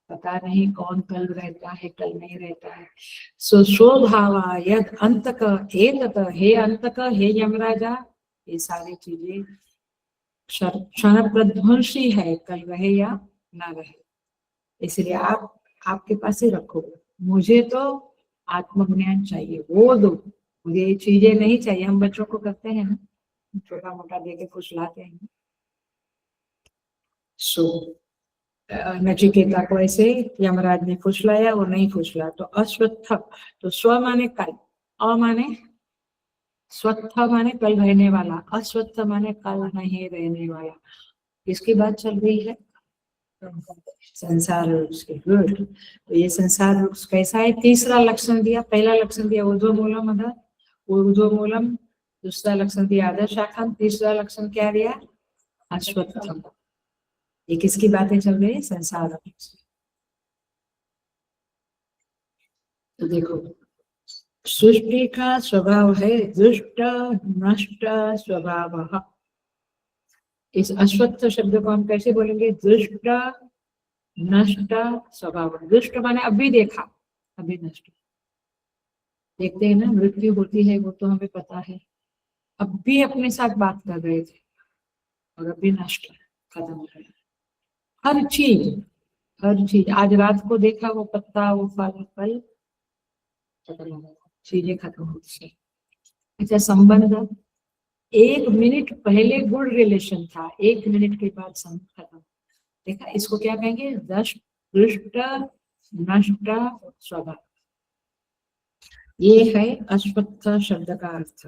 S1: पता नहीं कौन कल रहता है कल नहीं रहता है। सो स्वभावा यद अंतक एतत, हे अंतक, हे यमराजा, ये सारी चीजें क्षण प्रध्वंसी है, कल रहे या ना रहे, इसलिए आप आपके पास ही रखो। मुझे तो आत्मज्ञान चाहिए, वो दो, मुझे ये चीजें नहीं चाहिए। हम बच्चों को करते हैं ना, छोटा मोटा दे के फुसलाते हैं। सो नचिकेता को ऐसे यमराज ने फुसलाया, वो नहीं फुसला, तो अश्वत्थ, तो स्व माने कल, अ माने स्वत्थ माने कल रहने वाला, अश्वत्थ माने कल नहीं रहने वाला। किसकी बात चल रही है, संसार वृक्ष के। गुड, तो ये संसार वृक्ष कैसा है, तीसरा लक्षण दिया, पहला लक्षण दिया ऊर्ध्व मूलम अधः, ऊर्ध्व मूलम, दूसरा लक्षण दिया अधः शाखम, तीसरा लक्षण क्या दिया, अश्वत्थम। ये किसकी बातें चल रही है, संसार वृक्ष। तो देखो सृष्टि का स्वभाव है दुष्ट नष्ट स्वभाव। इस अश्वत्थ शब्द को हम कैसे बोलेंगे, दुष्ट नष्ट स्वभाव। दुष्ट माने अभी देखा, अभी नष्ट, देखते हैं ना मृत्यु होती है, वो तो हमें पता है, अब भी अपने साथ बात कर रहे थे और अभी नष्ट, खत्म हो गया। हर चीज, हर चीज, आज रात को देखा वो पत्ता, वो फल, फल खत्म हो गया, चीजें खत्म हो गई। अच्छा, संबंध, 1 मिनट पहले गुड रिलेशन था, 1 मिनट के बाद संबंध खत्म। देखा, इसको क्या कहेंगे, दुष्ट नष्ट स्वभाव। ये है अश्वत्थ शब्द का अर्थ,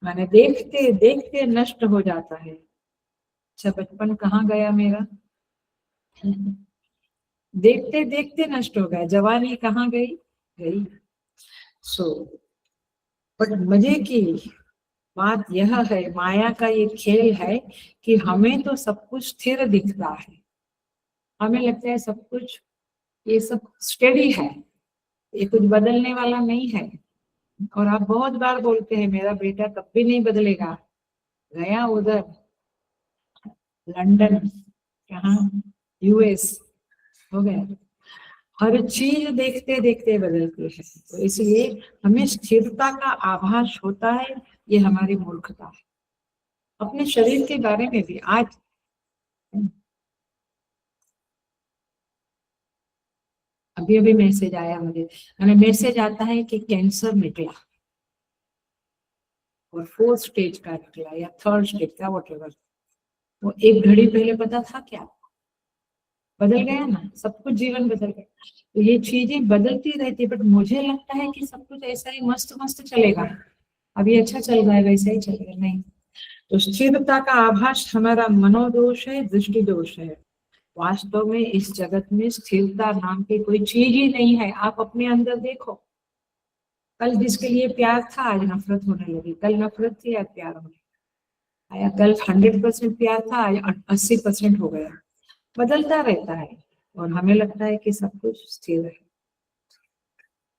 S1: माने देखते देखते नष्ट हो जाता है। अच्छा, बचपन कहाँ गया मेरा, देखते देखते नष्ट हो गया। जवानी कहाँ गई, गई। सो बट मजे की बात यह है, माया का ये खेल है कि हमें तो सब कुछ स्थिर दिखता है, हमें लगता है सब कुछ ये सब स्टेडी है, ये कुछ बदलने वाला नहीं है। और आप बहुत बार बोलते हैं मेरा बेटा कब भी नहीं बदलेगा, गया उधर लंदन, कहाँ, यूएस, हो गया। हर चीज देखते देखते बदलती है, तो इसलिए हमें स्थिरता का आभास होता है, ये हमारी मूर्खता है। अपने शरीर के बारे में भी आज अभी अभी मैसेज आया मुझे, हमें मैसेज आता है कि कैंसर निकला और 4th स्टेज का निकला या 3rd स्टेज का, वॉटेवर। वो एक घड़ी पहले पता था क्या? बदल गया ना, सब कुछ जीवन बदल गया। तो ये चीजें बदलती रहती है, बट मुझे लगता है कि सब कुछ ऐसा ही मस्त मस्त चलेगा, अभी अच्छा चल रहा है वैसा ही चलेगा, नहीं। तो स्थिरता का आभास हमारा मनोदोष है, दृष्टि दोष है। वास्तव में इस जगत में स्थिरता नाम की कोई चीज ही नहीं है। आप अपने अंदर देखो, कल जिसके लिए प्यार था आज नफरत होने लगी, कल नफरत थी आज प्यार होने आया, कल 100% प्यार था आज 80% हो गया। बदलता रहता है और हमें लगता है कि सब कुछ स्थिर है।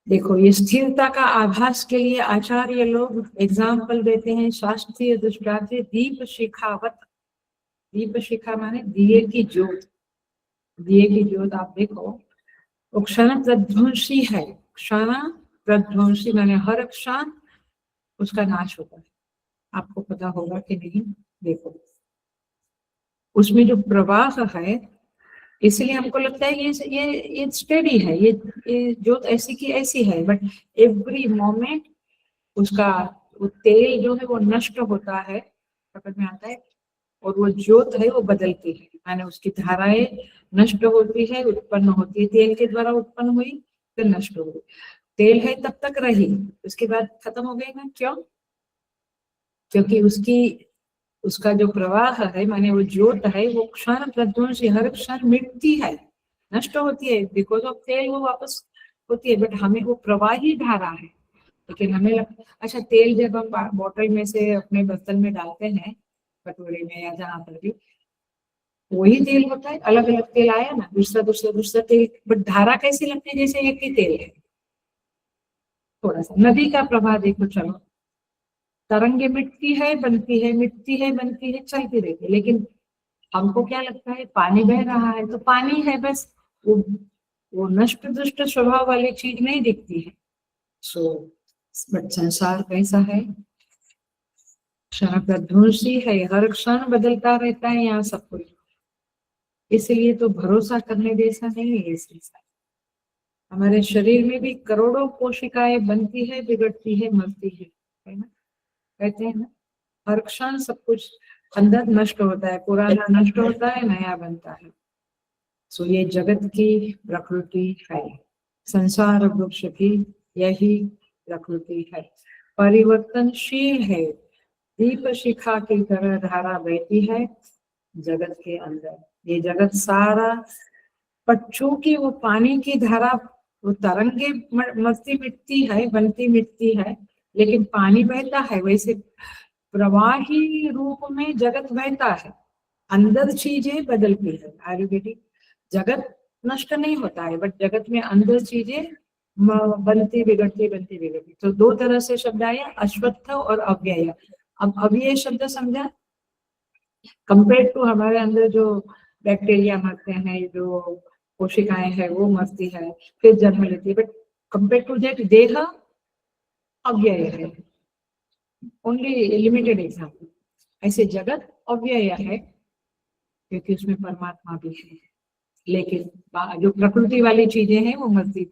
S1: देखो, ये स्थिरता का आभास के लिए आचार्य लोग एग्जाम्पल देते हैं, शास्त्रीय दृष्टांत दीप शिखावत। दीप शिखा माने दिए की ज्योत। दिए की ज्योत आप देखो, वो क्षण प्रध्वंसी है। क्षण प्रध्वंसी माने हर क्षण उसका नाश होता है। आपको पता होगा कि नहीं, देखो उसमें जो प्रवाह है, इसलिए हमको लगता है ये स्टेडी है, ये ज्योत ऐसी की ऐसी है, बट एवरी मोमेंट उसका वो तेल जो है वो नष्ट होता है, समझ में आता है, और वो ज्योत है वो बदलती है, माने उसकी धाराएं नष्ट होती है, उत्पन्न होती है, तेल के द्वारा उत्पन्न हुई फिर नष्ट हो गई। तेल है तब तक रही, उसके बाद खत्म हो गई ना, क्यों? क्योंकि उसका जो प्रवाह है, माने वो ज्योत है, वो क्षण प्रध्वंसी, हर क्षण मिटती है, नष्ट होती है, बिकॉज ऑफ तेल वो वापस होती है, बट हमें वो प्रवाही धारा है। लेकिन हमें अच्छा, तेल जब हम बोतल में से अपने बर्तन में डालते हैं, कटोरे में या जहाँ पर भी, वही तेल होता है, अलग अलग तेल आया ना, दूसरा दूसरा दूसरा तेल, बट धारा कैसी लगती है, जैसे एक ही तेल है। थोड़ा सा नदी का प्रवाह देखो, चलो, तरंगे मिटती है बनती है, मिटती है बनती है, चलती रहती है, लेकिन हमको क्या लगता है पानी बह रहा है तो पानी है बस, वो नष्ट दुष्ट स्वभाव वाली चीज नहीं दिखती है। सो बट संसार कैसा है, क्षण प्रध्वंसी है, हर क्षण बदलता रहता है यहाँ सब कुछ, इसलिए तो भरोसा करने जैसा नहीं है ये संसार। हमारे शरीर में भी करोड़ों कोशिकाएं बनती है, बिगड़ती है, मरती है ना, कहते हैं ना, हर क्षण सब कुछ अंदर नष्ट होता है, पुराना नष्ट होता है, नया बनता है। सो ये जगत की प्रकृति है, संसार वृक्ष भी यही प्रकृति है, परिवर्तनशील है, दीप शिखा की तरह धारा बहती है जगत के अंदर। ये जगत सारा, पर चूंकि वो पानी की धारा, वो तरंगे मरती मिटती है, बनती मिटती है, लेकिन पानी बहता है, वैसे प्रवाही रूप में जगत बहता है, अंदर चीजें बदलती है। आयुर्वेदिक जगत नष्ट नहीं होता है, बट जगत में अंदर चीजें बनती बिगड़ती बनती बिगड़ती। तो दो तरह से शब्द आया, अश्वत्थ और अव्यय। अब अव्यय शब्द समझा, कंपेयर टू हमारे अंदर जो बैक्टीरिया मरते हैं, जो कोशिकाएं हैं वो मरती है, फिर जन्म लेती है, बट कंपेयर टू दैट देह अव्यय है, ओनली लिमिटेड एग्जाम्पल। ऐसे जगत अव्यय है क्योंकि उसमें परमात्मा भी है, लेकिन जो प्रकृति वाली चीजें हैं वो मरती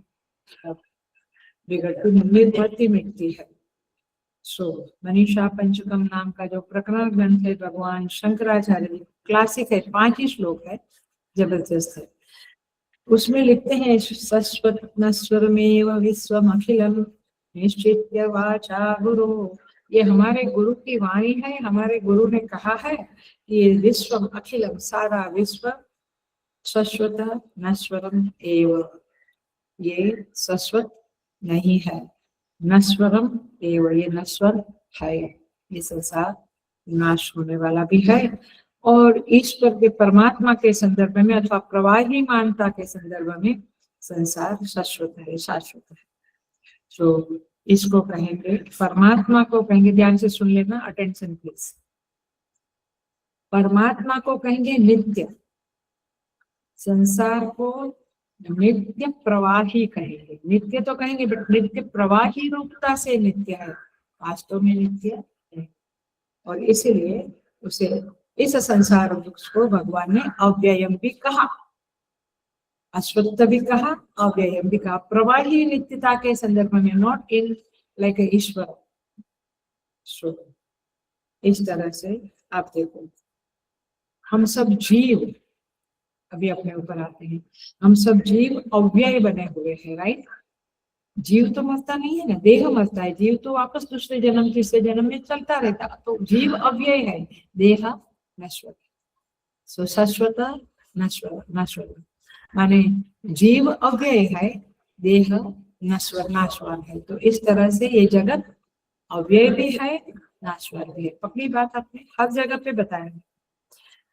S1: बिगड़ती मरती मिटती है। सो मनीषा पंचकम नाम का जो प्रकरण ग्रंथ है, भगवान शंकराचार्य, क्लासिक है, 5 ही श्लोक है, जबरदस्त है। उसमें लिखते हैं, सस्वत नस्वरमेव विश्वम अखिलम निश्चित्य वाचा गुरु। ये हमारे गुरु की वाणी है, हमारे गुरु ने कहा है कि ये विश्वम अखिलम, सारा विश्व शाश्वत नश्वरम एव, ये शाश्वत नहीं है, नश्वरम एव, ये नश्वर है, ये संसार नाश होने वाला भी है। और ईश्वर के परमात्मा के संदर्भ में अथवा प्रवाही मानता के संदर्भ में संसार शाश्वत है, शाश्वत है। तो इसको कहेंगे, परमात्मा को कहेंगे, ध्यान से सुन लेना, अटेंशन प्लीज। परमात्मा को कहेंगे नित्य, संसार को नित्य प्रवाही कहेंगे। नित्य तो कहेंगे बट नित्य प्रवाही रूपता से नित्य है, वास्तव में नित्य है। और इसीलिए उसे, इस संसार वृक्ष को भगवान ने अव्ययम भी कहा, अश्वत्थ भी कहा, अव्ययम भी कहा, प्रवाही नित्यता के संदर्भ में, नॉट इन लाइक ईश्वर। इस तरह से आप देखो, हम सब जीव, अभी अपने ऊपर आते हैं, हम सब जीव अव्यय बने हुए हैं, राइट। जीव तो मरता नहीं है ना, देह मरता है, जीव तो वापस दूसरे जन्म तीसरे जन्म में चलता रहता, तो जीव अव्यय है, देह नश्वर, सो शाश्वत नश्वर, माने जीव अव्यय है, देह नश्वर नाशवान है। तो इस तरह से ये जगत अव्यय भी है, नाशवान भी है। पकड़ी बात आपने, हर जगह पे बताया।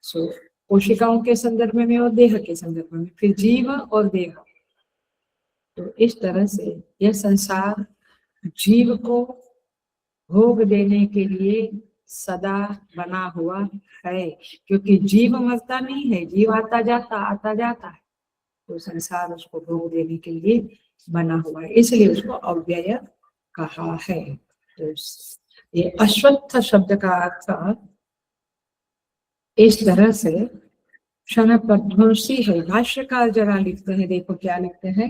S1: सो कोशिकाओं के संदर्भ में और देह के संदर्भ में, फिर जीव और देह। तो इस तरह से यह संसार जीव को भोग देने के लिए सदा बना हुआ है, क्योंकि जीव मरता नहीं है, जीव आता जाता है, तो संसार उसको भोग देने के लिए बना हुआ है, इसलिए उसको अव्यय कहा है। तो ये अश्वत्थ शब्द का अर्थ इस तरह से क्षण प्रध्वंसी है। भाष्यकार जरा लिखते हैं, देखो क्या लिखते हैं,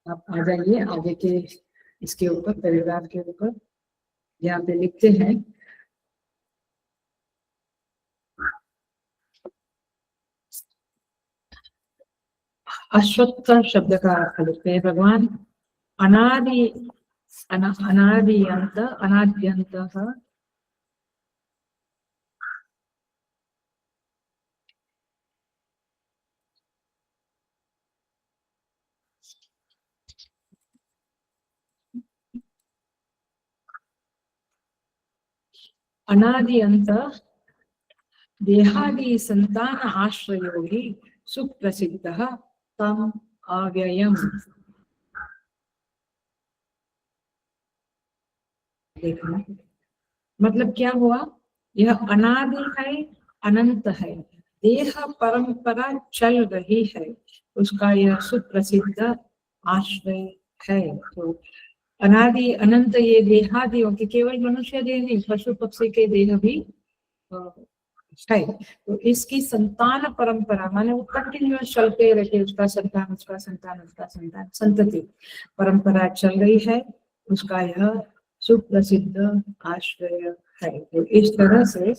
S1: आप आ जाइए आगे के इसके ऊपर, परिवार के ऊपर, यहाँ पे लिखते हैं, अश्वत्थ शब्द का अर्थ लिखते हैं, भगवान अनाद्यंत अनादि अंत देहादि संतान आश्रयो ही सुप्रसिद्ध तम अव्ययम। देखना मतलब क्या हुआ, यह अनादि है, अनंत है, देह परंपरा चल रही है, उसका यह सुप्रसिद्ध आश्रय है। तो अनादि अनंत ये देहादियों के, केवल मनुष्य देह नहीं, पशु पक्षी के देह भी है। तो इसकी संतान परंपरा माने वो कंटिन्यूअस चलते रहते, उसका संतान उसका संतान उसका संतान, संतति परंपरा चल रही है, उसका यह सुप्रसिद्ध आश्रय है। तो इस तरह से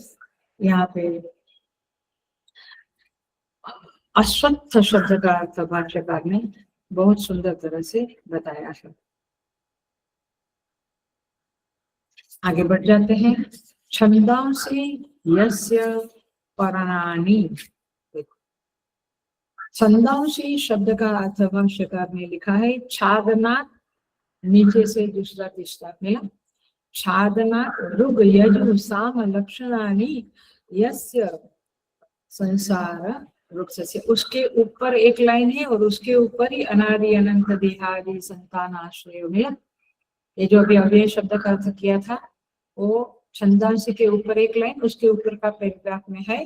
S1: यहाँ पे अश्वत्थ शब्द का अर्थ भाष्यकार ने बहुत सुंदर तरह से बताया है। आगे बढ़ जाते हैं, छंदांसी यस्य पर्णानि। छंदांसी शब्द का अर्थ भाष्यकार ने लिखा है छादना, नीचे से दूसरा तीसरा मिला, छादना ऋग यजु साम लक्षणानि यस्य संसार वृक्ष से, उसके ऊपर एक लाइन है और उसके ऊपर ही अनादि अनंत देहादि संतान आश्रय मिला। ये जो अभी अव्यय शब्द का अर्थ किया था वो छंदांश के ऊपर एक लाइन, उसके ऊपर का पैराग्राफ में है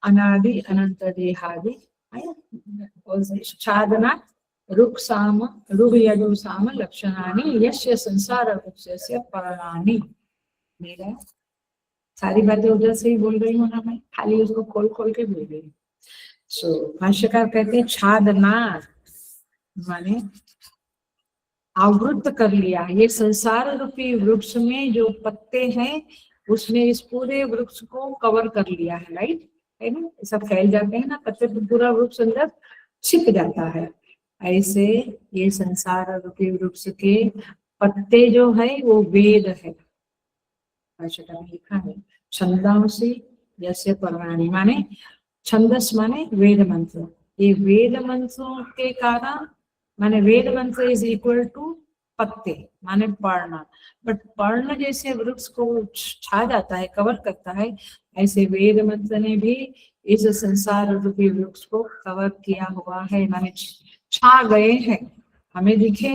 S1: अनादि अनंत देहादि छादना ऋग साम ऋग यजु साम लक्षणानि यस्य संसार वृक्षस्य पर्णानि। मेरा सारी बातें उधर से ही बोल रही हूँ ना, मैं खाली उसको खोल खोल के बोल रही हूँ। सो भाष्यकार कहते हैं छादना माने आवृत कर लिया, ये संसार रूपी वृक्ष में जो पत्ते हैं उसने इस पूरे वृक्ष को कवर कर लिया है, राइट, है ना, सब फैल जाते हैं ना पत्ते, तो पूरा वृक्ष अंदर छिप जाता है। ऐसे ये संसार रूपी वृक्ष के पत्ते जो है वो वेद है, लिखा है छंदांसी जैसे पर्णानि, माने छंदस माने वेद मंत्र, ये वेद मंत्रों के कारण, माने वेद मंत्र इज इक्वल टू पत्ते माने पर्ण, बट पर्ण जैसे वृक्ष को छा जाता है, कवर करता है, ऐसे वेद मंत्र ने भी इस संसार रूपी वृक्ष को कवर किया हुआ है, माने छा गए हैं। हमें दिखे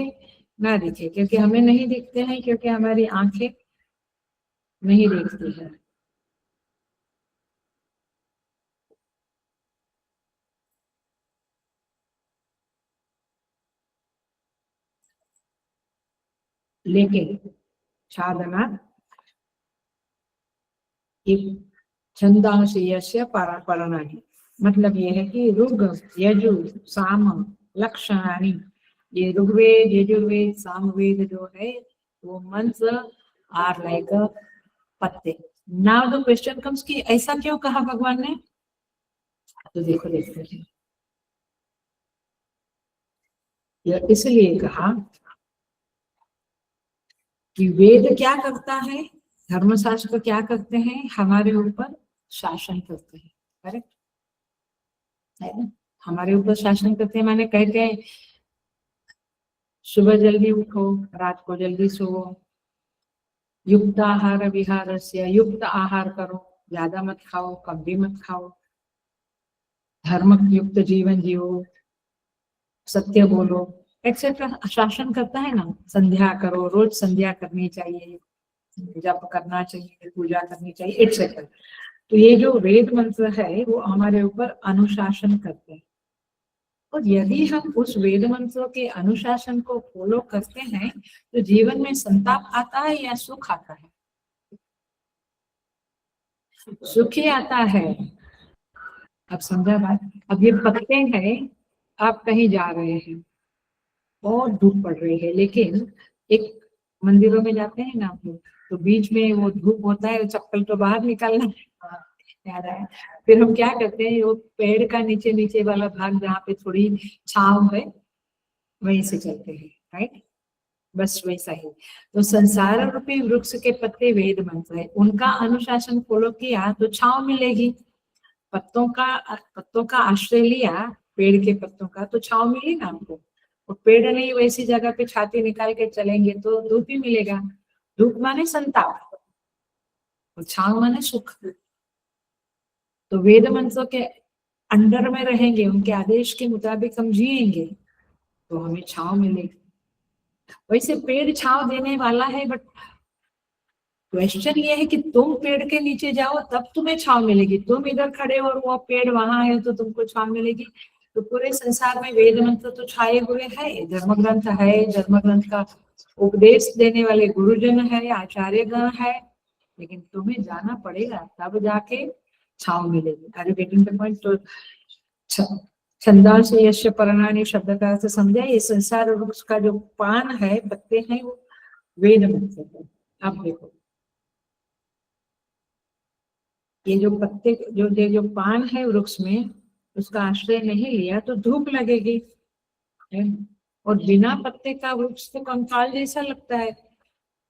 S1: ना दिखे, क्योंकि हमें नहीं दिखते हैं, क्योंकि हमारी आंखें नहीं देखती है। लेकिन साधना छंदांशीयस्य परणानि, मतलब ये है कि ऋग यजु साम लक्षणानि, ये ऋग्वेद यजुर्वेद सामवेद जो है वो मंत्र आर लाइक पत्ते। नाउ द क्वेश्चन कम्स कि ऐसा क्यों कहा भगवान ने? तो देखो देखते हैं, इसलिए कहा कि वेद क्या करता है, धर्मशास्त्र क्या करते हैं, हमारे ऊपर शासन करते हैं। करेक्ट है ना? हमारे ऊपर शासन करते हैं, माने कहते हैं सुबह जल्दी उठो, रात को जल्दी सोओ, युक्त आहार विहार से, युक्त आहार करो, ज्यादा मत खाओ कम भी मत खाओ, धर्म युक्त जीवन जियो, सत्य बोलो, एक्सेट्रा शासन करता है ना। संध्या करो, रोज संध्या करनी चाहिए, जप करना चाहिए, पूजा करनी चाहिए, एक्सेट्रा। तो ये जो वेद मंत्र है वो हमारे ऊपर अनुशासन करते हैं, और यदि हम उस वेद मंत्रों के अनुशासन को फॉलो करते हैं तो जीवन में संताप आता है या सुख आता है? सुख ही आता है। अब समझा बात? अब ये पत्ते हैं, आप कहीं जा रहे हैं और धूप पड़ रही है, लेकिन एक मंदिरों में जाते हैं ना आप लोग, तो बीच में वो धूप होता है, चप्पल तो बाहर निकालना है, याद आया। फिर हम क्या करते हैं, वो पेड़ का नीचे नीचे वाला भाग जहाँ पे थोड़ी छांव है वहीं से चलते हैं, राइट? बस वैसा ही। तो संसार रूपी वृक्ष के पत्ते वेद मंत्र है, उनका अनुशासन फॉलो किया तो छांव मिलेगी। पत्तों का आश्रय लिया, पेड़ के पत्तों का, तो छांव मिली ना हमको। और पेड़ नहीं, वैसी जगह पे छाती निकाल के चलेंगे तो धूप ही मिलेगा। धूप माने संताप और छांव माने सुख। तो वेद मंत्रों के अंडर में रहेंगे, उनके आदेश के मुताबिक हम जिएंगे तो हमें छांव मिलेगी। वैसे पेड़ छांव देने वाला है, बट क्वेश्चन ये है कि तुम पेड़ के नीचे जाओ तब तुम्हें छांव मिलेगी, तुम इधर खड़े हो और वो पेड़ वहां है तो तुमको छांव मिलेगी। तो पूरे संसार में वेद मंत्र तो छाए हुए है, धर्म ग्रंथ है, धर्म ग्रंथ का उपदेश देने वाले गुरुजन है, आचार्य गण है, लेकिन तुम्हें जाना पड़ेगा तब जाके छांव मिलेगी। Are you getting the point? तो छंदांश यश परणानि शब्द का अर्थ समझा। ये संसार वृक्ष का जो पान है, पत्ते हैं, वो वेद मंत्र है। अब देखो, ये जो पत्ते जो पान है वृक्ष में, उसका आश्रय नहीं लिया तो धूप लगेगी, है? और बिना पत्ते का वृक्ष तो कंकाल जैसा लगता है।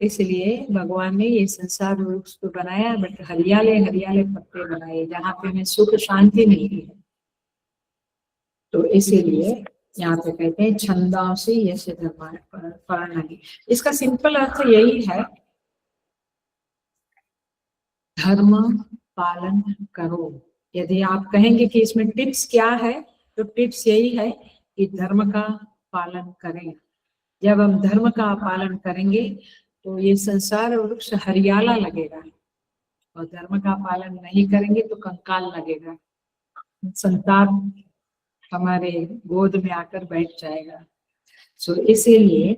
S1: इसलिए भगवान ने ये संसार वृक्ष तो बनाया, बट हरियाले हरियाले पत्ते बनाए जहाँ पे हमें सुख शांति मिलती है। तो इसीलिए यहाँ पे कहते हैं छंदांसी यश धर्माणि। इसका सिंपल अर्थ यही है, धर्म पालन करो। यदि आप कहेंगे कि इसमें टिप्स क्या है, तो टिप्स यही है कि धर्म का पालन करें। जब हम धर्म का पालन करेंगे तो ये संसार वृक्ष हरियाला लगेगा, और धर्म का पालन नहीं करेंगे तो कंकाल लगेगा, संताप हमारे गोद में आकर बैठ जाएगा। सो इसीलिए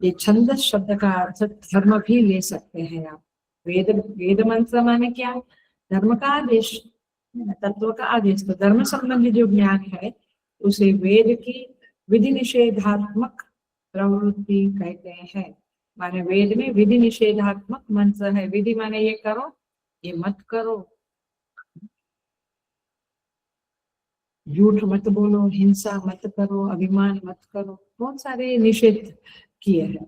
S1: ये छंद शब्द का अर्थ धर्म भी ले सकते हैं आप। वेद मंत्र माने क्या? धर्म का आदेश, तत्व का आदेश। तो धर्म संबंधी जो ज्ञान है उसे वेद की विधि निषेधात्मक प्रवृत्ति कहते हैं। माने वेद में विधि निषेधात्मक मंत्र है। विधि माने ये करो, ये मत करो, झूठ मत बोलो, हिंसा मत करो, अभिमान मत करो, बहुत सारे निषेध किए हैं।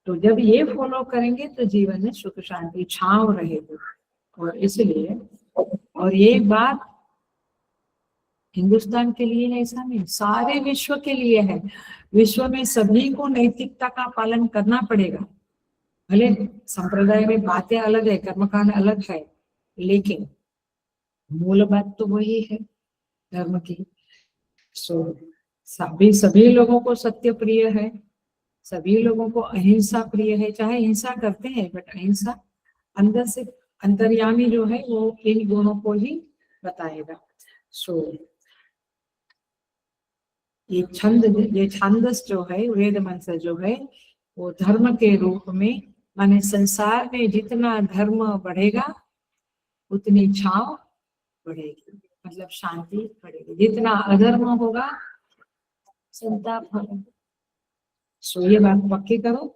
S1: तो जब ये फॉलो करेंगे तो जीवन में सुख शांति छांव रहेगी। और इसलिए, और ये बात हिंदुस्तान के लिए है ऐसा नहीं, सारे विश्व के लिए है। विश्व में सभी को नैतिकता का पालन करना पड़ेगा। भले संप्रदाय में बातें अलग है, कर्मकांड अलग है, लेकिन मूल बात तो वही है धर्म की। सो सभी लोगों को सत्य प्रिय है, सभी लोगों को अहिंसा प्रिय है, चाहे हिंसा करते हैं बट अहिंसा अंदर से अंतर्यामी जो है वो इन गुणों को ही बताएगा। सो ये छंदस जो है, वेद मंत्र जो है, वो धर्म के रूप में, माने संसार में जितना धर्म बढ़ेगा उतनी छाव बढ़ेगी, मतलब शांति बढ़ेगी। जितना अधर्म होगा संताप होगा। सो ये बात पक्की करो।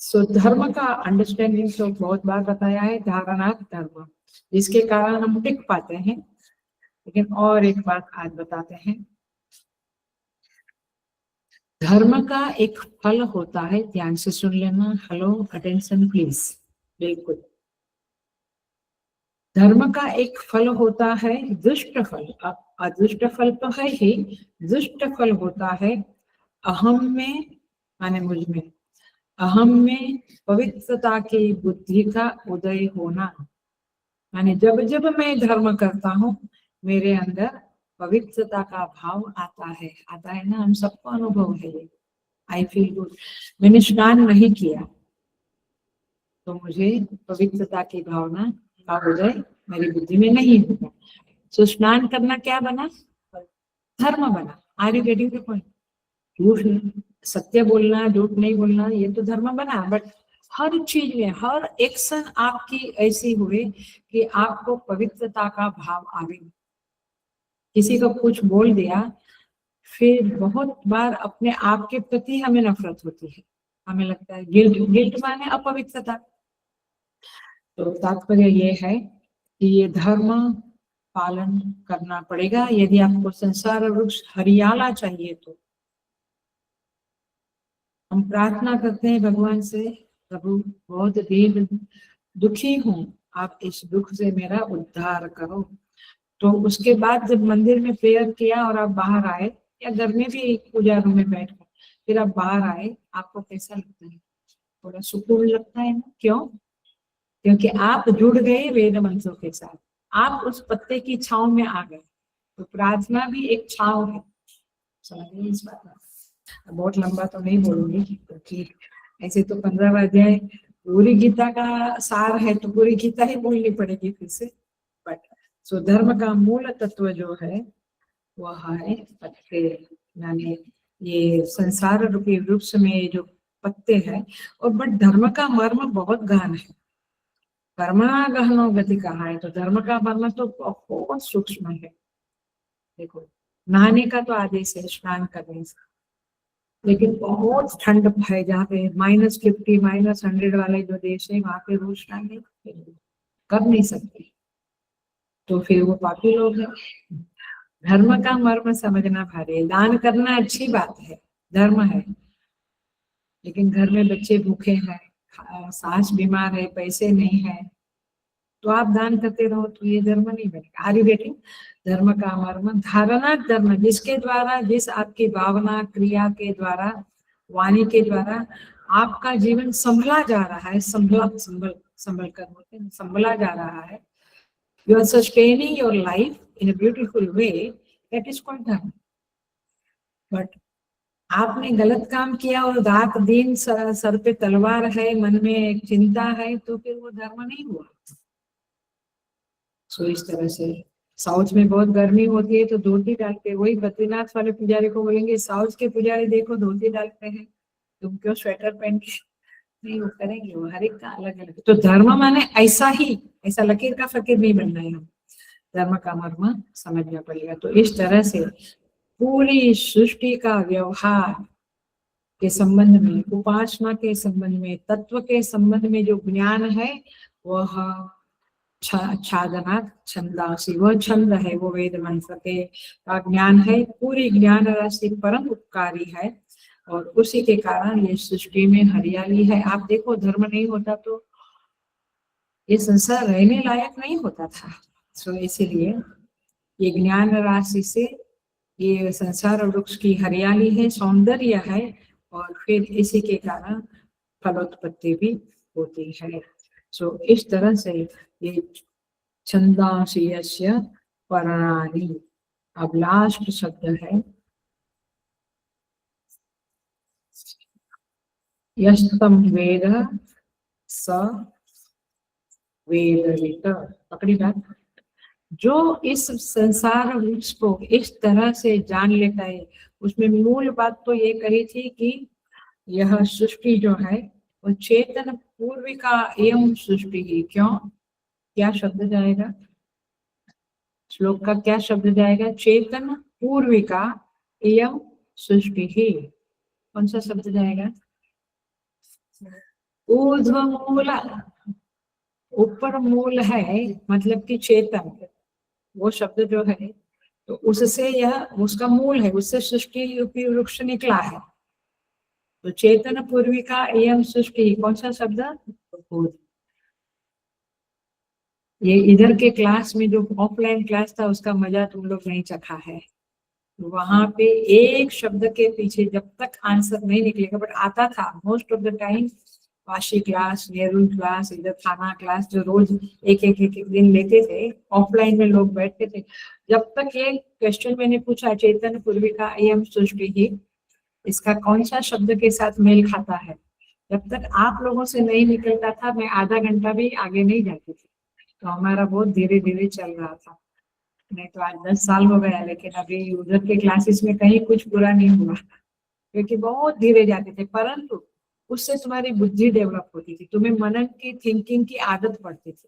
S1: सो धर्म का अंडरस्टैंडिंग तो बहुत बार बताया है, धारणात्मक धर्म, जिसके कारण हम टिक पाते हैं। लेकिन और एक बात आज बताते हैं, धर्म का एक फल होता है, ध्यान से सुन लेना, हेलो अटेंशन प्लीज, बिल्कुल। धर्म का एक फल होता है दुष्ट फल, अब अदुष्ट फल तो है ही, दुष्ट फल होता है अहम में, माने मुझ में, अहम में पवित्रता की बुद्धि का उदय होना। माने जब जब मैं धर्म करता हूँ मेरे अंदर पवित्रता का भाव आता है ना, हम सबको अनुभव है ये। I feel good. मैंने स्नान नहीं किया तो मुझे पवित्रता की भावना का उदय मेरी बुद्धि में नहीं होगा। तो स्नान करना क्या बना? धर्म बना। Are you getting the point? झूठ सत्य बोलना, झूठ नहीं बोलना, ये तो धर्म बना। बट हर चीज में, हर एक्शन आपकी ऐसी हुए कि आपको पवित्रता का भाव आवे। किसी को कुछ बोल दिया, फिर बहुत बार अपने आप के प्रति हमें नफरत होती है, हमें लगता है गिल्ट। गिल्ट माने अपवित्रता। तो तात्पर्य ये है कि ये धर्म पालन करना पड़ेगा यदि आपको संसार वृक्ष हरियाला चाहिए। तो हम प्रार्थना करते हैं भगवान से, प्रभु बहुत दीन दुखी हूँ, आप इस दुख से मेरा उद्धार करो। तो उसके बाद जब मंदिर में प्रेयर किया और आप बाहर आए, या घर में भी पूजा रूम में बैठ कर फिर आप बाहर आए, आपको कैसा लगता है? थोड़ा सुकून लगता है ना? क्यों? क्योंकि आप जुड़ गए वेद मंत्रों के साथ, आप उस पत्ते की छांव में आ गए। तो प्रार्थना भी एक छांव है। समझिए इस बात में। बहुत लंबा तो नहीं बोलूंगी क्योंकि ऐसे तो 15 अध्याय पूरी गीता का सार है, तो पूरी गीता ही बोलनी पड़ेगी फिर से। बट सो धर्म का मूल तत्व जो है वह है पत्ते, यानी ये संसार रूपी वृक्ष में जो पत्ते हैं। और बट धर्म का मर्म बहुत गहन है। कर्मणा गहनो गति कहा है, तो धर्म का मर्म तो बहुत सूक्ष्म है। देखो, नहाने का तो आदेश है, स्नान करने से, लेकिन बहुत ठंड है जहाँ पे -50 -100 वाले जो देश है वहां पे रोज स्नान नहीं कर नहीं सकते, तो फिर वो पापी लोग हैं। धर्म का मर्म समझना भारी है। दान करना अच्छी बात है, धर्म है, लेकिन घर में बच्चे भूखे हैं, सास बीमार है, पैसे नहीं है, तो आप दान करते रहो तो ये धर्म नहीं बनेगा। Are you getting? धर्म का मर्म, धारणा धर्म, जिसके द्वारा, जिस आपकी भावना क्रिया के द्वारा, वाणी के द्वारा आपका जीवन संभला जा रहा है, संभल कर होते हैं, संभला जा रहा है। You are sustaining your life in a beautiful way, that is called dharma. But आपने गलत काम किया और रात दिन सर पे तलवार है, मन में एक चिंता है, तो फिर वो धर्म नहीं हुआ। सो इस तरह से साउथ में बहुत गर्मी होती है तो धोती डालते हैं। वही बद्रीनाथ वाले पुजारी को बोलेंगे, साउथ के पुजारी देखो धोती डालते हैं, तुम क्यों स्वेटर पहन के? नहीं, वो करेंगे, वो हर एक का अलग अलग। तो धर्म माने ऐसा ही, ऐसा लकीर का फकीर नहीं बनना है, हम धर्म का मर्म समझना पड़ेगा। तो इस तरह से पूरी सृष्टि का व्यवहार के संबंध में, उपासना के संबंध में, तत्व के संबंध में जो ज्ञान है वह छादना छंदासी, वह छंद है, वो वेद मंत्र के का ज्ञान है। पूरी ज्ञान राशि परम उपकारी है और उसी के कारण ये सृष्टि में हरियाली है। आप देखो, धर्म नहीं होता तो ये संसार रहने लायक नहीं होता था। सो इसीलिए ये ज्ञान राशि से ये संसार वृक्ष की हरियाली है, सौंदर्य है, और फिर इसी के कारण फलोत्पत्ति भी होती है। सो इस तरह से ये छंदांसी यस्य पर्णानि, अब लास्ट शब्द है यस्तम वेद स वेदवित। पकड़ी बात। जो इस संसार वृक्ष को इस तरह से जान लेता है, उसमें मूल बात तो ये कही थी कि यह सृष्टि जो है वो चेतन पूर्विका एवं सृष्टि ही। क्यों? क्या शब्द जाएगा श्लोक का? क्या शब्द जाएगा? चेतन पूर्विका एवं सृष्टि ही। कौन सा शब्द जाएगा? ऊर्ध्व मूल। ऊपर मूल है मतलब कि चेतन, वो शब्द जो है तो उससे यह उसका मूल है, उससे सृष्टि रूपी वृक्ष निकला है। तो चेतन पूर्विका एवं सृष्टि, कौन सा शब्द? ये इधर के क्लास में जो ऑफलाइन क्लास था उसका मजा तुम लोग नहीं चखा है। वहां पे एक शब्द के पीछे जब तक आंसर नहीं निकलेगा, बट आता था most of the time. Vashi class, Nehru class, इधर थाना क्लास जो रोज एक दिन लेते थे, ऑफलाइन में लोग बैठते थे। जब तक ये क्वेश्चन मैंने पूछा चेतन पूर्विका एवं सृष्टि ही, इसका कौन सा शब्द के साथ मेल खाता है, जब तक आप लोगों से नहीं निकलता था मैं आधा घंटा भी आगे नहीं जाती थी। तो हमारा बहुत धीरे धीरे चल रहा था। नहीं तो आज 10 साल हो गया, लेकिन अभी उधर के क्लासेस में कहीं कुछ बुरा नहीं हुआ, क्योंकि बहुत धीरे जाते थे। परंतु उससे तुम्हारी बुद्धि डेवलप होती थी, तुम्हें मनन की थिंकिंग की आदत पड़ती थी।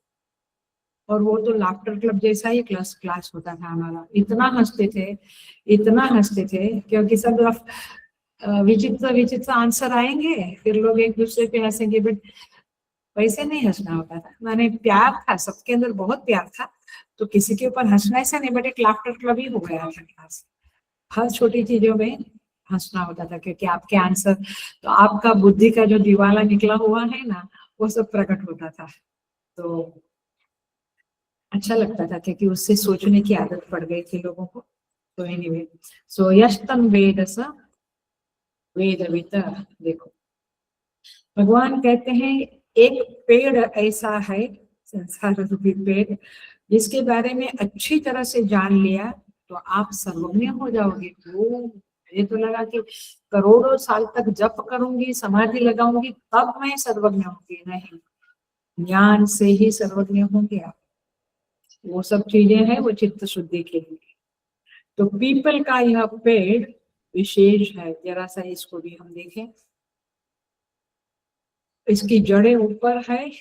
S1: और वो तो लाफ्टर क्लब जैसा ही क्लास होता था हमारा। इतना हंसते थे, इतना हंसते थे, क्योंकि सब विचित्र विचित्र आंसर आएंगे, फिर लोग एक दूसरे पे हंसेंगे। बट वैसे नहीं हंसना होता था, माने प्यार था, सबके अंदर बहुत प्यार था, तो किसी के ऊपर हंसना ऐसा नहीं, बट एक लाफ्टर क्लब ही हो गया था क्लास। हर छोटी चीजों में हंसना होता था, क्योंकि आपके आंसर तो आपका बुद्धि का जो दिवाला निकला हुआ है ना, वो सब प्रकट होता था। तो अच्छा लगता था, क्योंकि उससे सोचने की आदत पड़ गई थी लोगों को। तो एनीवे, सो यस्तम वेद स वेदवित। देखो, भगवान कहते हैं एक पेड़ ऐसा है, संसार रूपी पेड़, जिसके बारे में अच्छी तरह से जान लिया तो आप सर्वज्ञ हो जाओगे। वो मुझे तो लगा कि करोड़ों साल तक जप करूंगी, समाधि लगाऊंगी, तब मैं सर्वज्ञ होंगी। नहीं, ज्ञान से ही सर्वज्ञ होंगे आप। वो सब चीजें हैं वो चित्त शुद्धि के लिए। तो पीपल का यह पेड़ विशेष है। जरा सा इसको भी हम देखें। इसकी जड़ें ऊपर है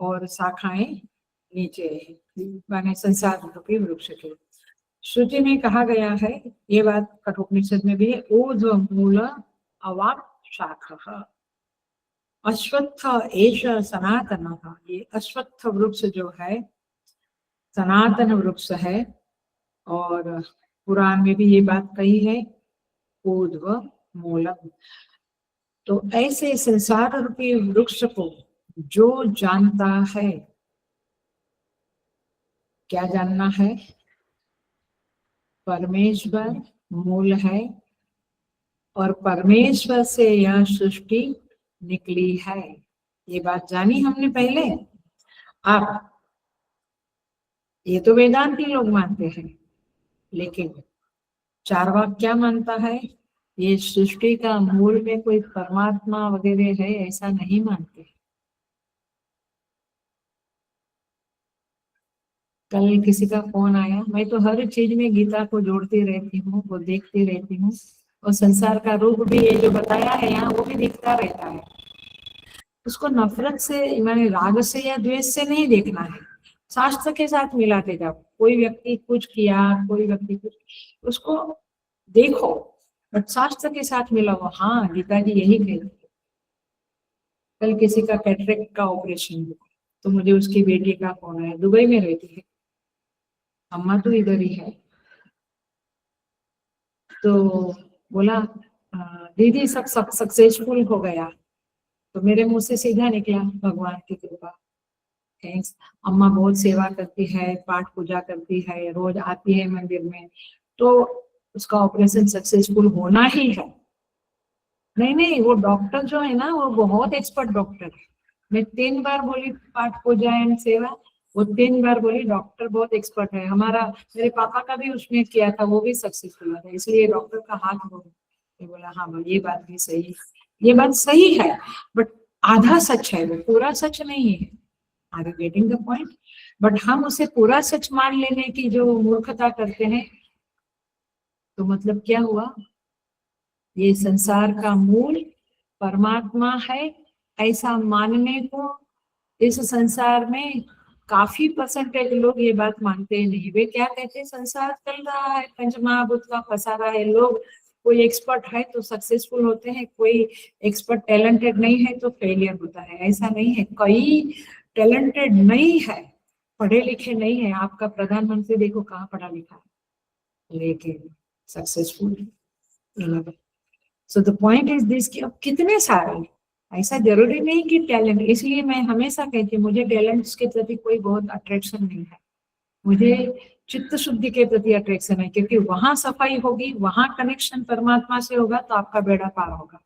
S1: और शाखाएं नीचे है, माने संसार रूपी वृक्ष के। श्रुति में कहा गया है, ये बात कठोपनिषद में भी है, ऊर्ध्व मूल अवाप शाखः अश्वत्थ एष सनातन। ये अश्वत्थ वृक्ष जो है सनातन वृक्ष है। और पुराण में भी ये बात कही है, ऊर्ध्व मूलम। तो ऐसे संसार रूपी वृक्ष को जो जानता है, क्या जानना है? परमेश्वर मूल है और परमेश्वर से यह सृष्टि निकली है। ये बात जानी हमने पहले। आप ये तो वेदांती लोग मानते हैं, लेकिन चार्वाक क्या मानता है? ये सृष्टि का मूल में कोई परमात्मा वगैरह है, ऐसा नहीं मानते। कल किसी का फोन आया, मैं तो हर चीज में गीता को जोड़ती रहती हूँ, वो देखती रहती हूँ, और संसार का रूप भी ये जो बताया है यहाँ वो भी दिखता रहता है। उसको नफरत से, माने राग से या द्वेष से नहीं देखना है, शास्त्र के साथ मिलाते जाओ। कोई व्यक्ति कुछ किया, कोई व्यक्ति कुछ, उसको देखो, बट शास्त्र के साथ मिलाओ। हाँ, गीता जी यही कहती है। कल किसी का कैटरेक्ट का ऑपरेशन हुआ, तो मुझे उसकी बेटी का फोन आया, दुबई में रहती है, अम्मा तो इधर ही है। तो बोला दीदी सब सक्सेसफुल हो गया। तो मेरे मुंह से सीधा निकला, भगवान की कृपा, थैंक्स। अम्मा बहुत सेवा करती है, पाठ पूजा करती है, रोज आती है मंदिर में, तो उसका ऑपरेशन सक्सेसफुल होना ही है। नहीं नहीं, वो डॉक्टर जो है ना, वो बहुत एक्सपर्ट डॉक्टर है। मैं 3 बार बोली पाठ पूजा एंड सेवा, वो 3 बार बोली डॉक्टर बहुत एक्सपर्ट है। हमारा, मेरे पापा का भी उसमें किया था, वो भी सक्सेसफुल हुआ था, इसलिए डॉक्टर का हाथ बोला। ये बोला हाँ ये बात भी सही है, ये बात सही है, बट आधा सच है, वो पूरा सच नहीं है। Are you getting the point? But हम उसे पूरा सच मान लेने की जो मूर्खता करते हैं, तो मतलब क्या हुआ? ये संसार का मूल परमात्मा है, ऐसा मानने को इस संसार में काफी परसेंटेज लोग ये बात मानते ही नहीं। वे क्या कहते हैं? संसार चल रहा है, पंचमहाभूत का फंसा रहा है। लोग, कोई एक्सपर्ट है तो सक्सेसफुल होते हैं, कोई एक्सपर्ट टैलेंटेड नहीं है तो फेलियर होता है। ऐसा नहीं है, कई टैलेंटेड नहीं है, पढ़े लिखे नहीं है। आपका प्रधानमंत्री देखो कहाँ पढ़ा लिखा है, लेकिन सक्सेसफुल है। So the point is this कि अब कितने सारे, ऐसा जरूरी नहीं कि टैलेंट। इसलिए मैं हमेशा कहती हूँ, मुझे टैलेंट्स के प्रति कोई बहुत अट्रैक्शन नहीं है, मुझे चित्त शुद्धि के प्रति अट्रैक्शन है, क्योंकि वहां सफाई होगी, वहां कनेक्शन परमात्मा से होगा, तो आपका बेड़ा पार होगा।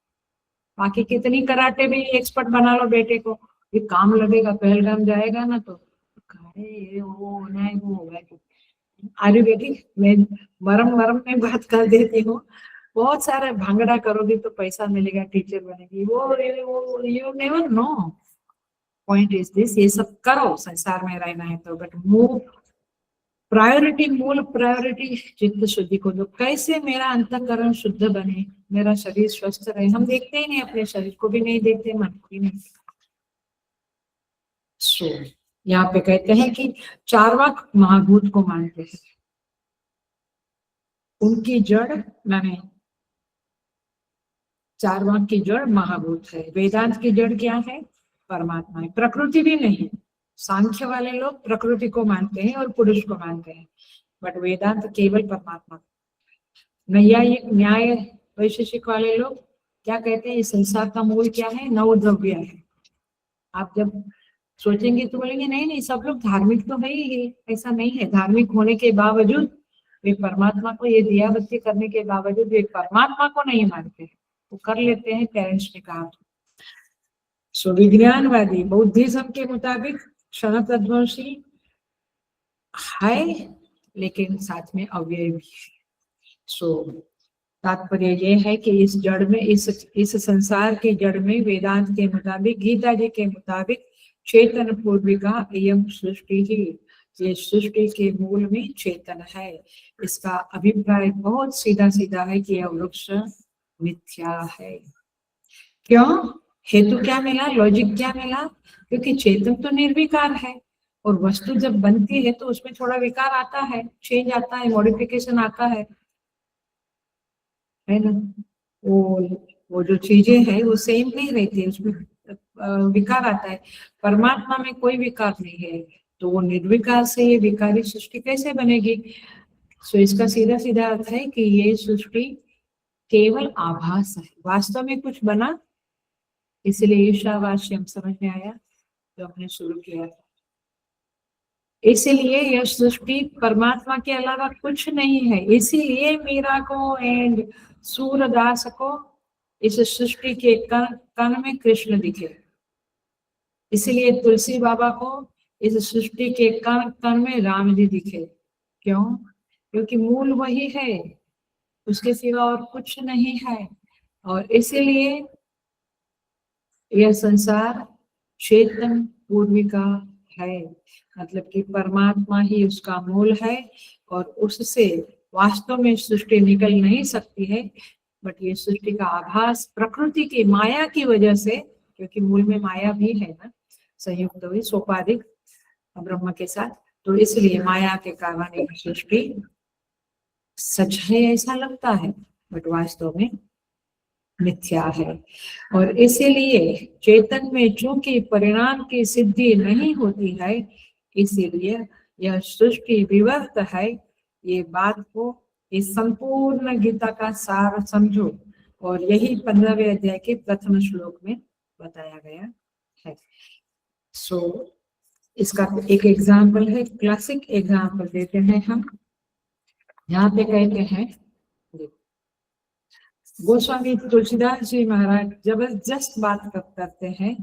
S1: बाकी कितनी कराटे भी एक्सपर्ट बना लो बेटे को, ये काम लगेगा, पहलगाम जाएगा ना तो ये वो नहीं वो होगा। Are you getting? मैं मरम मरम में बात कर देती हूँ। बहुत सारे भांगड़ा करोगी तो पैसा मिलेगा, टीचर बनेगी, वो you never know. Point is this, ये सब करो संसार में रहना है तो, बट मूव प्रायोरिटी, मूल प्रायोरिटी चित्त शुद्धि को दो। कैसे मेरा अंतःकरण शुद्ध बने, मेरा शरीर स्वस्थ रहे। हम देखते ही नहीं, अपने शरीर को भी नहीं देखते, मन को भी नहीं। सो यहाँ पे कहते हैं कि चार्वाक महाभूत को मानते हैं, उनकी जड़ माने चार्वाक की जड़ महाभूत है। वेदांत की जड़ क्या है? परमात्मा है, प्रकृति भी नहीं। सांख्य वाले लोग प्रकृति को मानते हैं और पुरुष को मानते हैं, बट वेदांत केवल परमात्मा। नैयायिक न्याय वैशेषिक वाले लोग क्या कहते हैं? इस संसार का मूल क्या है? नव द्रव्य है। आप जब सोचेंगे तो बोलेंगे नहीं नहीं, सब लोग धार्मिक तो है ही। ऐसा नहीं है, धार्मिक होने के बावजूद वे परमात्मा को, ये दिया बत्ती करने के बावजूद वे परमात्मा को नहीं मानते, वो कर लेते हैं पेरेंट्स ने कहा। सो विज्ञानवादी बौद्धिज्म के मुताबिक क्षण तद्वंशी है, लेकिन साथ में अव्यय भी है। सो तात्पर्य ये है कि इस जड़ में, इस संसार के जड़ में वेदांत के मुताबिक, गीता जी के मुताबिक चेतन पूर्विका एयं सृष्टि ही, ये सृष्टि के मूल में चेतन है। इसका अभिप्राय बहुत सीधा सीधा है कि यह वृक्ष मिथ्या है। क्यों? हेतु क्या मिला, लॉजिक क्या मिला? क्योंकि चेतन तो निर्विकार है, और वस्तु जब बनती है तो उसमें थोड़ा विकार आता है, चेंज आता है, मॉडिफिकेशन आता है ना। वो जो चीजें हैं वो सेम नहीं रहती, उसमें विकार आता है। परमात्मा में कोई विकार नहीं है, तो वो निर्विकार से ये विकारी सृष्टि कैसे बनेगी? सो इसका सीधा सीधा अर्थ है कि ये सृष्टि केवल आभास है, वास्तव में कुछ बना। इसलिए ईशावास्यम समझ में आया जो हमने शुरू किया था। इसीलिए यह सृष्टि परमात्मा के अलावा कुछ नहीं है। इसीलिए मीरा को एंड सूरदास को इस सृष्टि के कण कण में कृष्ण दिखे। इसीलिए तुलसी बाबा को इस सृष्टि के कण कण में राम जी दिखे। क्यों? क्योंकि मूल वही है, उसके सिवा और कुछ नहीं है। और इसीलिए यह संसार चेतन पूर्विका है, मतलब कि परमात्मा ही उसका मूल है, और उससे वास्तव में सृष्टि निकल नहीं सकती है। बट ये सृष्टि का आभास प्रकृति की माया की वजह से, क्योंकि मूल में माया भी है ना, संयुक्त हुई सोपाधिक ब्रह्म के साथ, तो इसलिए माया के कारण एक सृष्टि सच है ऐसा लगता है, बट वास्तव में मिथ्या है। और इसीलिए चेतन में चूंकि परिणाम की सिद्धि नहीं होती है, इसीलिए यह सृष्टि विवर्त है। ये बात को इस संपूर्ण गीता का सार समझो, और यही 15वें अध्याय के प्रथम श्लोक में बताया गया है। सो इसका एक एग्जाम्पल है, क्लासिक एग्जाम्पल देते हैं हम। यहाँ पे कहते हैं, गोस्वामी तुलसीदास जी महाराज जबरदस्त बात करते हैं,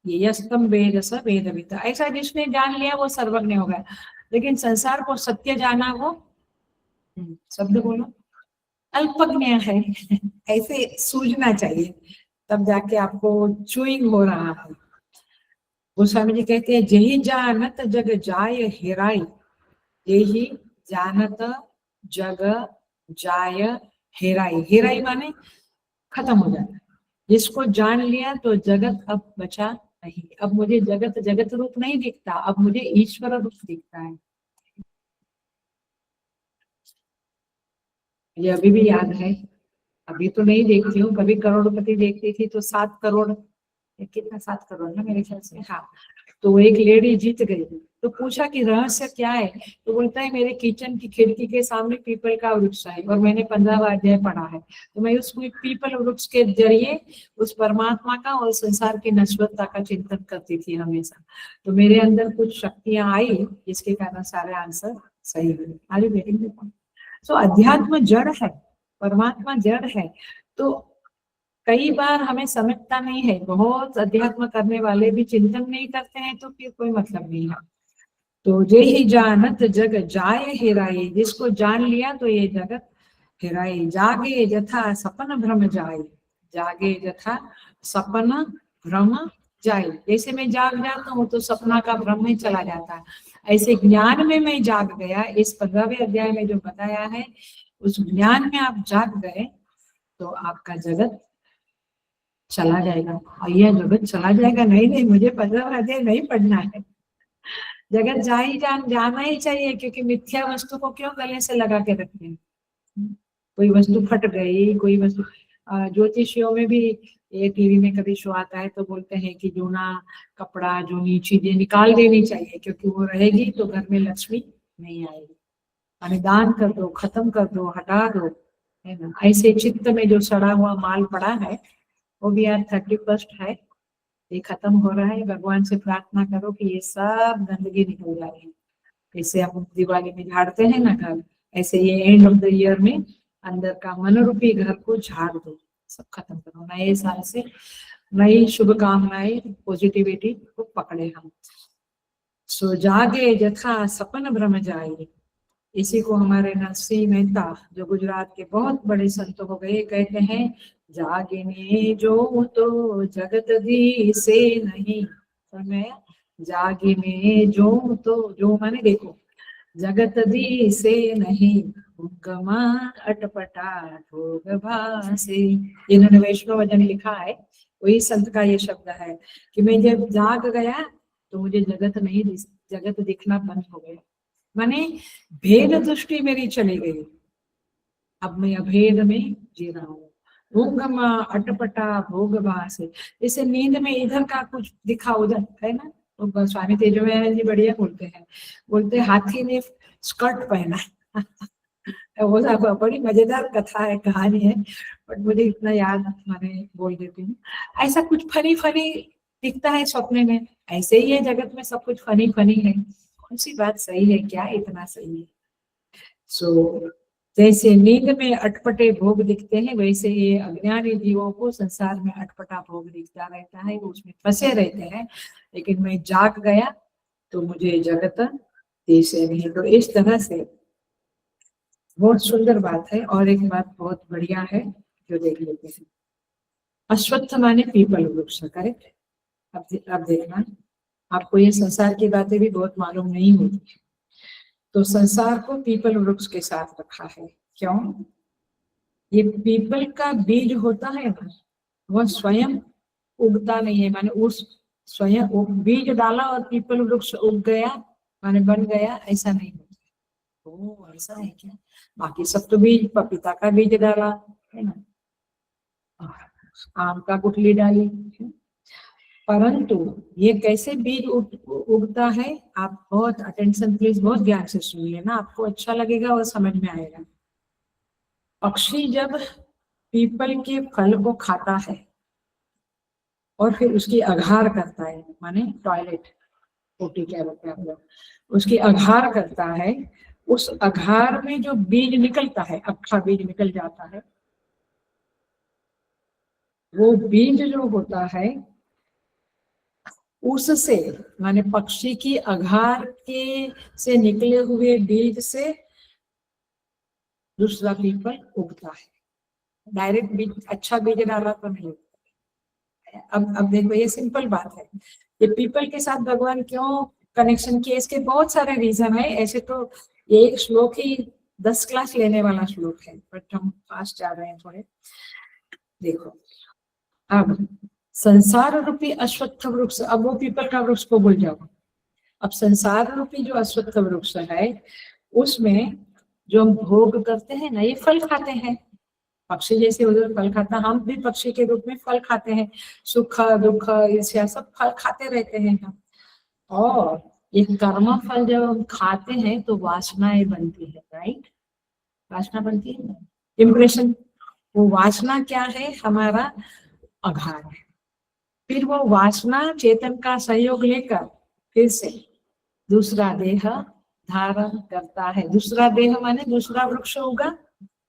S1: ये यस्तम वेद स वेदविता, ऐसा जिसने जान लिया वो सर्वज्ञ हो गया। लेकिन संसार को सत्य जाना वो शब्द बोलो अल्पज्ञ है। ऐसे सूझना चाहिए, तब जाके आपको चूइंग हो रहा है। गोस्वामी जी कहते हैं, जही जानत जग जाय हेराई, यही जानत जग जाय हेराई। हेराई माने खत्म हो जाना। जिसको जान लिया तो जगत अब बचा नहीं। अब मुझे जगत जगत रूप नहीं दिखता, अब मुझे ईश्वर रूप दिखता है। ये अभी भी याद है। अभी तो नहीं देखती हूँ, कभी करोड़पति देखती थी तो 7 करोड़, कितना 7 करोड़ ना मेरे ख्याल से, हाँ। तो एक लेडी जीत गई, तो पूछा कि रहस्य क्या है, तो बोलता है मेरे किचन की खिड़की के सामने पीपल का वृक्ष है और मैंने 15 अध्याय पढ़ा है, तो मैं उस पीपल वृक्ष के जरिए उस परमात्मा का और संसार की नश्वरता का चिंतन करती थी हमेशा। तो मेरे अंदर कुछ शक्तियां आई जिसके कारण सारे आंसर सही हुए। आगे बेटिंग देखो। तो अध्यात्म जड़ है, परमात्मा जड़ है। तो कई बार हमें समझता नहीं है, बहुत अध्यात्म करने वाले भी चिंतन नहीं करते हैं, तो फिर कोई मतलब नहीं है। तो जे ही जानत जग जाए हेराए, जिसको जान लिया तो ये जगत हेराए। जागे जथा सपन भ्रम जाए, जागे जथा सपन भ्रम जाए। जैसे मैं जाग जाता हूँ तो सपना का भ्रम में चला जाता है, ऐसे ज्ञान में मैं जाग गया। इस 15वें अध्याय में जो बताया है, उस ज्ञान में आप जाग गए तो आपका जगत चला जाएगा। और यह जगत चला जाएगा, नहीं नहीं मुझे 15 अध्याय नहीं पढ़ना है। जगत जाना ही चाहिए, क्योंकि मिथ्या वस्तु को क्यों गले से लगा के रखते हैं। कोई वस्तु फट गई, कोई वस्तु, ज्योतिषियों में भी, ये टीवी में कभी शो आता है तो बोलते हैं कि जूना कपड़ा, जूनी चीजें निकाल देनी चाहिए, क्योंकि वो रहेगी तो घर में लक्ष्मी नहीं आएगी। माने दान कर दो, खत्म कर दो, हटा दो, है ना। ऐसे चित्त में जो सड़ा हुआ माल पड़ा है, वो भी आज 31 है, ये खत्म हो रहा है। भगवान से प्रार्थना करो कि ये सब गंदगी निकल जाए। जैसे हम दिवाली में झाड़ते हैं ना घर, ऐसे ये एंड ऑफ द ईयर में अंदर का मन रूपी घर को झाड़ दो, सब खत्म करो। नए साल से नई शुभकामनाएं, पॉजिटिविटी को पकड़े हम। सो जागे जथा सपन भ्रम जाए। इसी को हमारे नरसिंह मेहता, जो गुजरात के बहुत बड़े संत हो गए, कहते हैं, जागिने जो तो जगत दिसे नहीं। समय जागिने जो तो, जो माने देखो, जगत दिसे नहीं, गमा अटपटा भोग भासे। इन्होंने वैष्णव भजन लिखा है, वही संत का ये शब्द है कि मैं जब जाग गया तो मुझे जगत नहीं जगत दिखना बंद हो गया। माने भेद दृष्टि मेरी चली गई, अब मैं अभेद में जी रहा हूँ। भूंगमा अटपटा भोग भास, जैसे नींद में इधर का कुछ दिखा उधर, है ना। तो स्वामी तेजोमय जी बढ़िया बोलते हैं, बोलते हाथी ने स्कर्ट पहना वो सब बड़ी मजेदार कथा है, कहानी है, बट मुझे इतना याद, मैंने बोल देती हूँ। ऐसा कुछ फनी फनी दिखता है सपने में, ऐसे ही है जगत में, सब कुछ फनी फनी है। कौन सी बात सही है, क्या इतना सही है। सो जैसे नींद में अटपटे भोग दिखते हैं, वैसे ये अज्ञानी जीवों को संसार में अटपटा भोग दिखता रहता है, वो उसमें फंसे रहते हैं। लेकिन मैं जाग गया तो मुझे जगत दिसे नहीं। तो इस तरह से बहुत सुंदर बात है। और एक बात बहुत बढ़िया है जो देख लेते हैं। अश्वत्थ माने पीपल वृक्ष, करेक्ट। अब देखना, आपको ये संसार की बातें भी बहुत मालूम नहीं होती। तो संसार को पीपल वृक्ष के साथ रखा है, क्यों? ये पीपल का बीज होता है ना, वह स्वयं उगता नहीं है। माने उस स्वयं बीज डाला और पीपल वृक्ष उग गया, माने बन गया, ऐसा नहीं होता। ओ ऐसा है क्या? बाकी सब तो बीज, पपीता का बीज डाला, है ना, आम का गुठली डाली, परंतु ये कैसे बीज उगता है, आप बहुत अटेंशन प्लीज, बहुत ध्यान से सुनिए ना, आपको अच्छा लगेगा और समझ में आएगा। पक्षी जब पीपल के फल को खाता है और फिर उसकी अघार करता है, माने टॉयलेट, पोटी क्या बोलते हैं आप लोग, उसकी अघार करता है, उस अघार में जो बीज निकलता है, अक्खा बीज निकल जाता है, वो बीज जो होता है उससे, माने पक्षी की अघार के से निकले हुए बीज से दूसरा पीपल उगता है। डायरेक्ट बीज, अच्छा बीज डाला तो नहीं, अब देखो ये सिंपल बात है, ये पीपल के साथ भगवान क्यों कनेक्शन किए, इसके बहुत सारे रीजन है। ऐसे तो ये एक श्लोक ही 10 क्लास लेने वाला श्लोक है, बट हम फास्ट जा रहे हैं थोड़े। देखो अब संसार रूपी अश्वत्थ वृक्ष, अब वो पीपल का वृक्ष को भूल जाओ। अब संसार रूपी जो अश्वत्थ वृक्ष है उसमें जो हम भोग करते हैं ना, ये फल खाते हैं। पक्षी जैसे उधर फल खाता, हम भी पक्षी के रूप में फल खाते हैं, सुख दुख ईर्ष्या सब फल खाते रहते हैं हम। और ये कर्म फल जब हम खाते हैं तो वासनाएं बनती है, राइट? वासना बनती है, इम्प्रेशन। वो वासना क्या है? हमारा आधार है। फिर वो वासना चेतन का सहयोग लेकर फिर से दूसरा देह धारण करता है। दूसरा देह माने दूसरा वृक्ष होगा।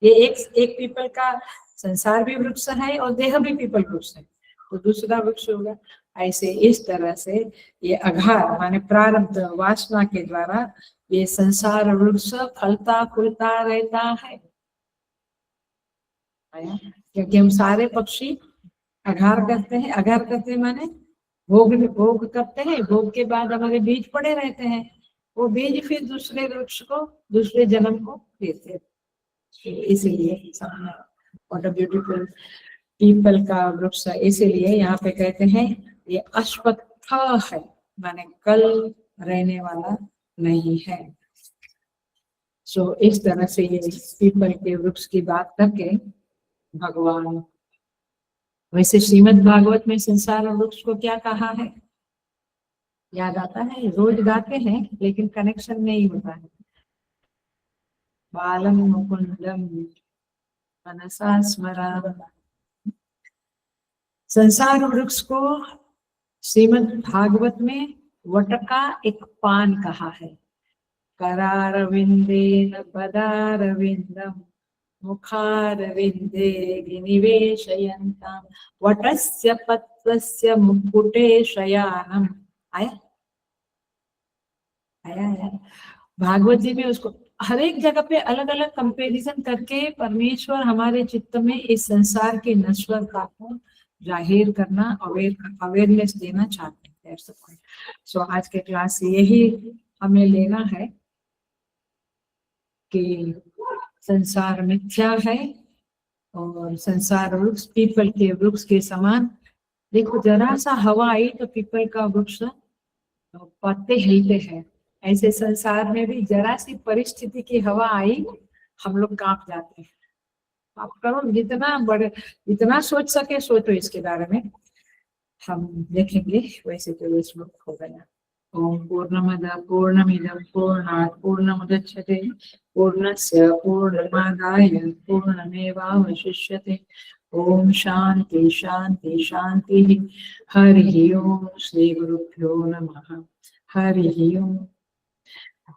S1: ये एक पीपल का संसार भी वृक्ष है और देह भी पीपल वृक्ष है, तो दूसरा वृक्ष होगा। ऐसे इस तरह से ये आघार माने प्रारब्ध वासना के द्वारा ये संसार वृक्ष फलता फूलता रहता है। क्योंकि हम सारे पक्षी आघार करते हैं। आघार करते हैं माने भोग करते हैं, भोग के बाद हमारे बीज पड़े रहते हैं, वो बीज फिर दूसरे वृक्ष को दूसरे जन्म को देते हैं। इसीलिए व्हाट अ ब्यूटीफुल पीपल का वृक्ष। इसीलिए यहाँ पे कहते हैं ये अश्वत्थ है, माने कल रहने वाला नहीं है। सो इस तरह से ये पीपल के वृक्ष की बात करके भगवान, वैसे श्रीमद् भागवत में संसार वृक्ष को क्या कहा है याद आता है? रोज गाते हैं लेकिन कनेक्शन नहीं होता है। बालम मुकुंदम मनसा स्मरामि। संसार वृक्ष को श्रीमद् भागवत में वट का एक पान कहा है। करारविंदेन पदारविंदम मुखारविंदे विनिवेशयन्ताम् वटस्य पत्रस्य मुकुटे शयानम। आया भागवत जी में उसको हर एक जगह पे अलग अलग कंपैरिजन करके परमेश्वर हमारे चित्त में इस संसार की नश्वरता को जाहिर करना, अवेयरनेस देना चाहते हैं सबको। सो आज के क्लास यही हमें लेना है कि संसार मिथ्या है और संसार वृक्ष पीपल के वृक्ष के समान। देखो जरा सा हवा आई तो पीपल का वृक्ष पत्ते हिलते हैं। ऐसे संसार में भी जरा सी परिस्थिति की हवा आई हम लोग कांप जाते हैं। आप करो जितना सोच सके सोचो इसके बारे में, हम देखेंगे। वैसे तो ये श्लोक हो गया। ओम पूर्णमद पूर्णमिदं पूर्णात् पूर्णमुदच्यते पूर्णस्य पूर्णमादाय पूर्णमेवावशिष्यते। ओम शांति शांति शांति। हरि ओम। श्री गुरुभ्यो नमः। हरि ओम।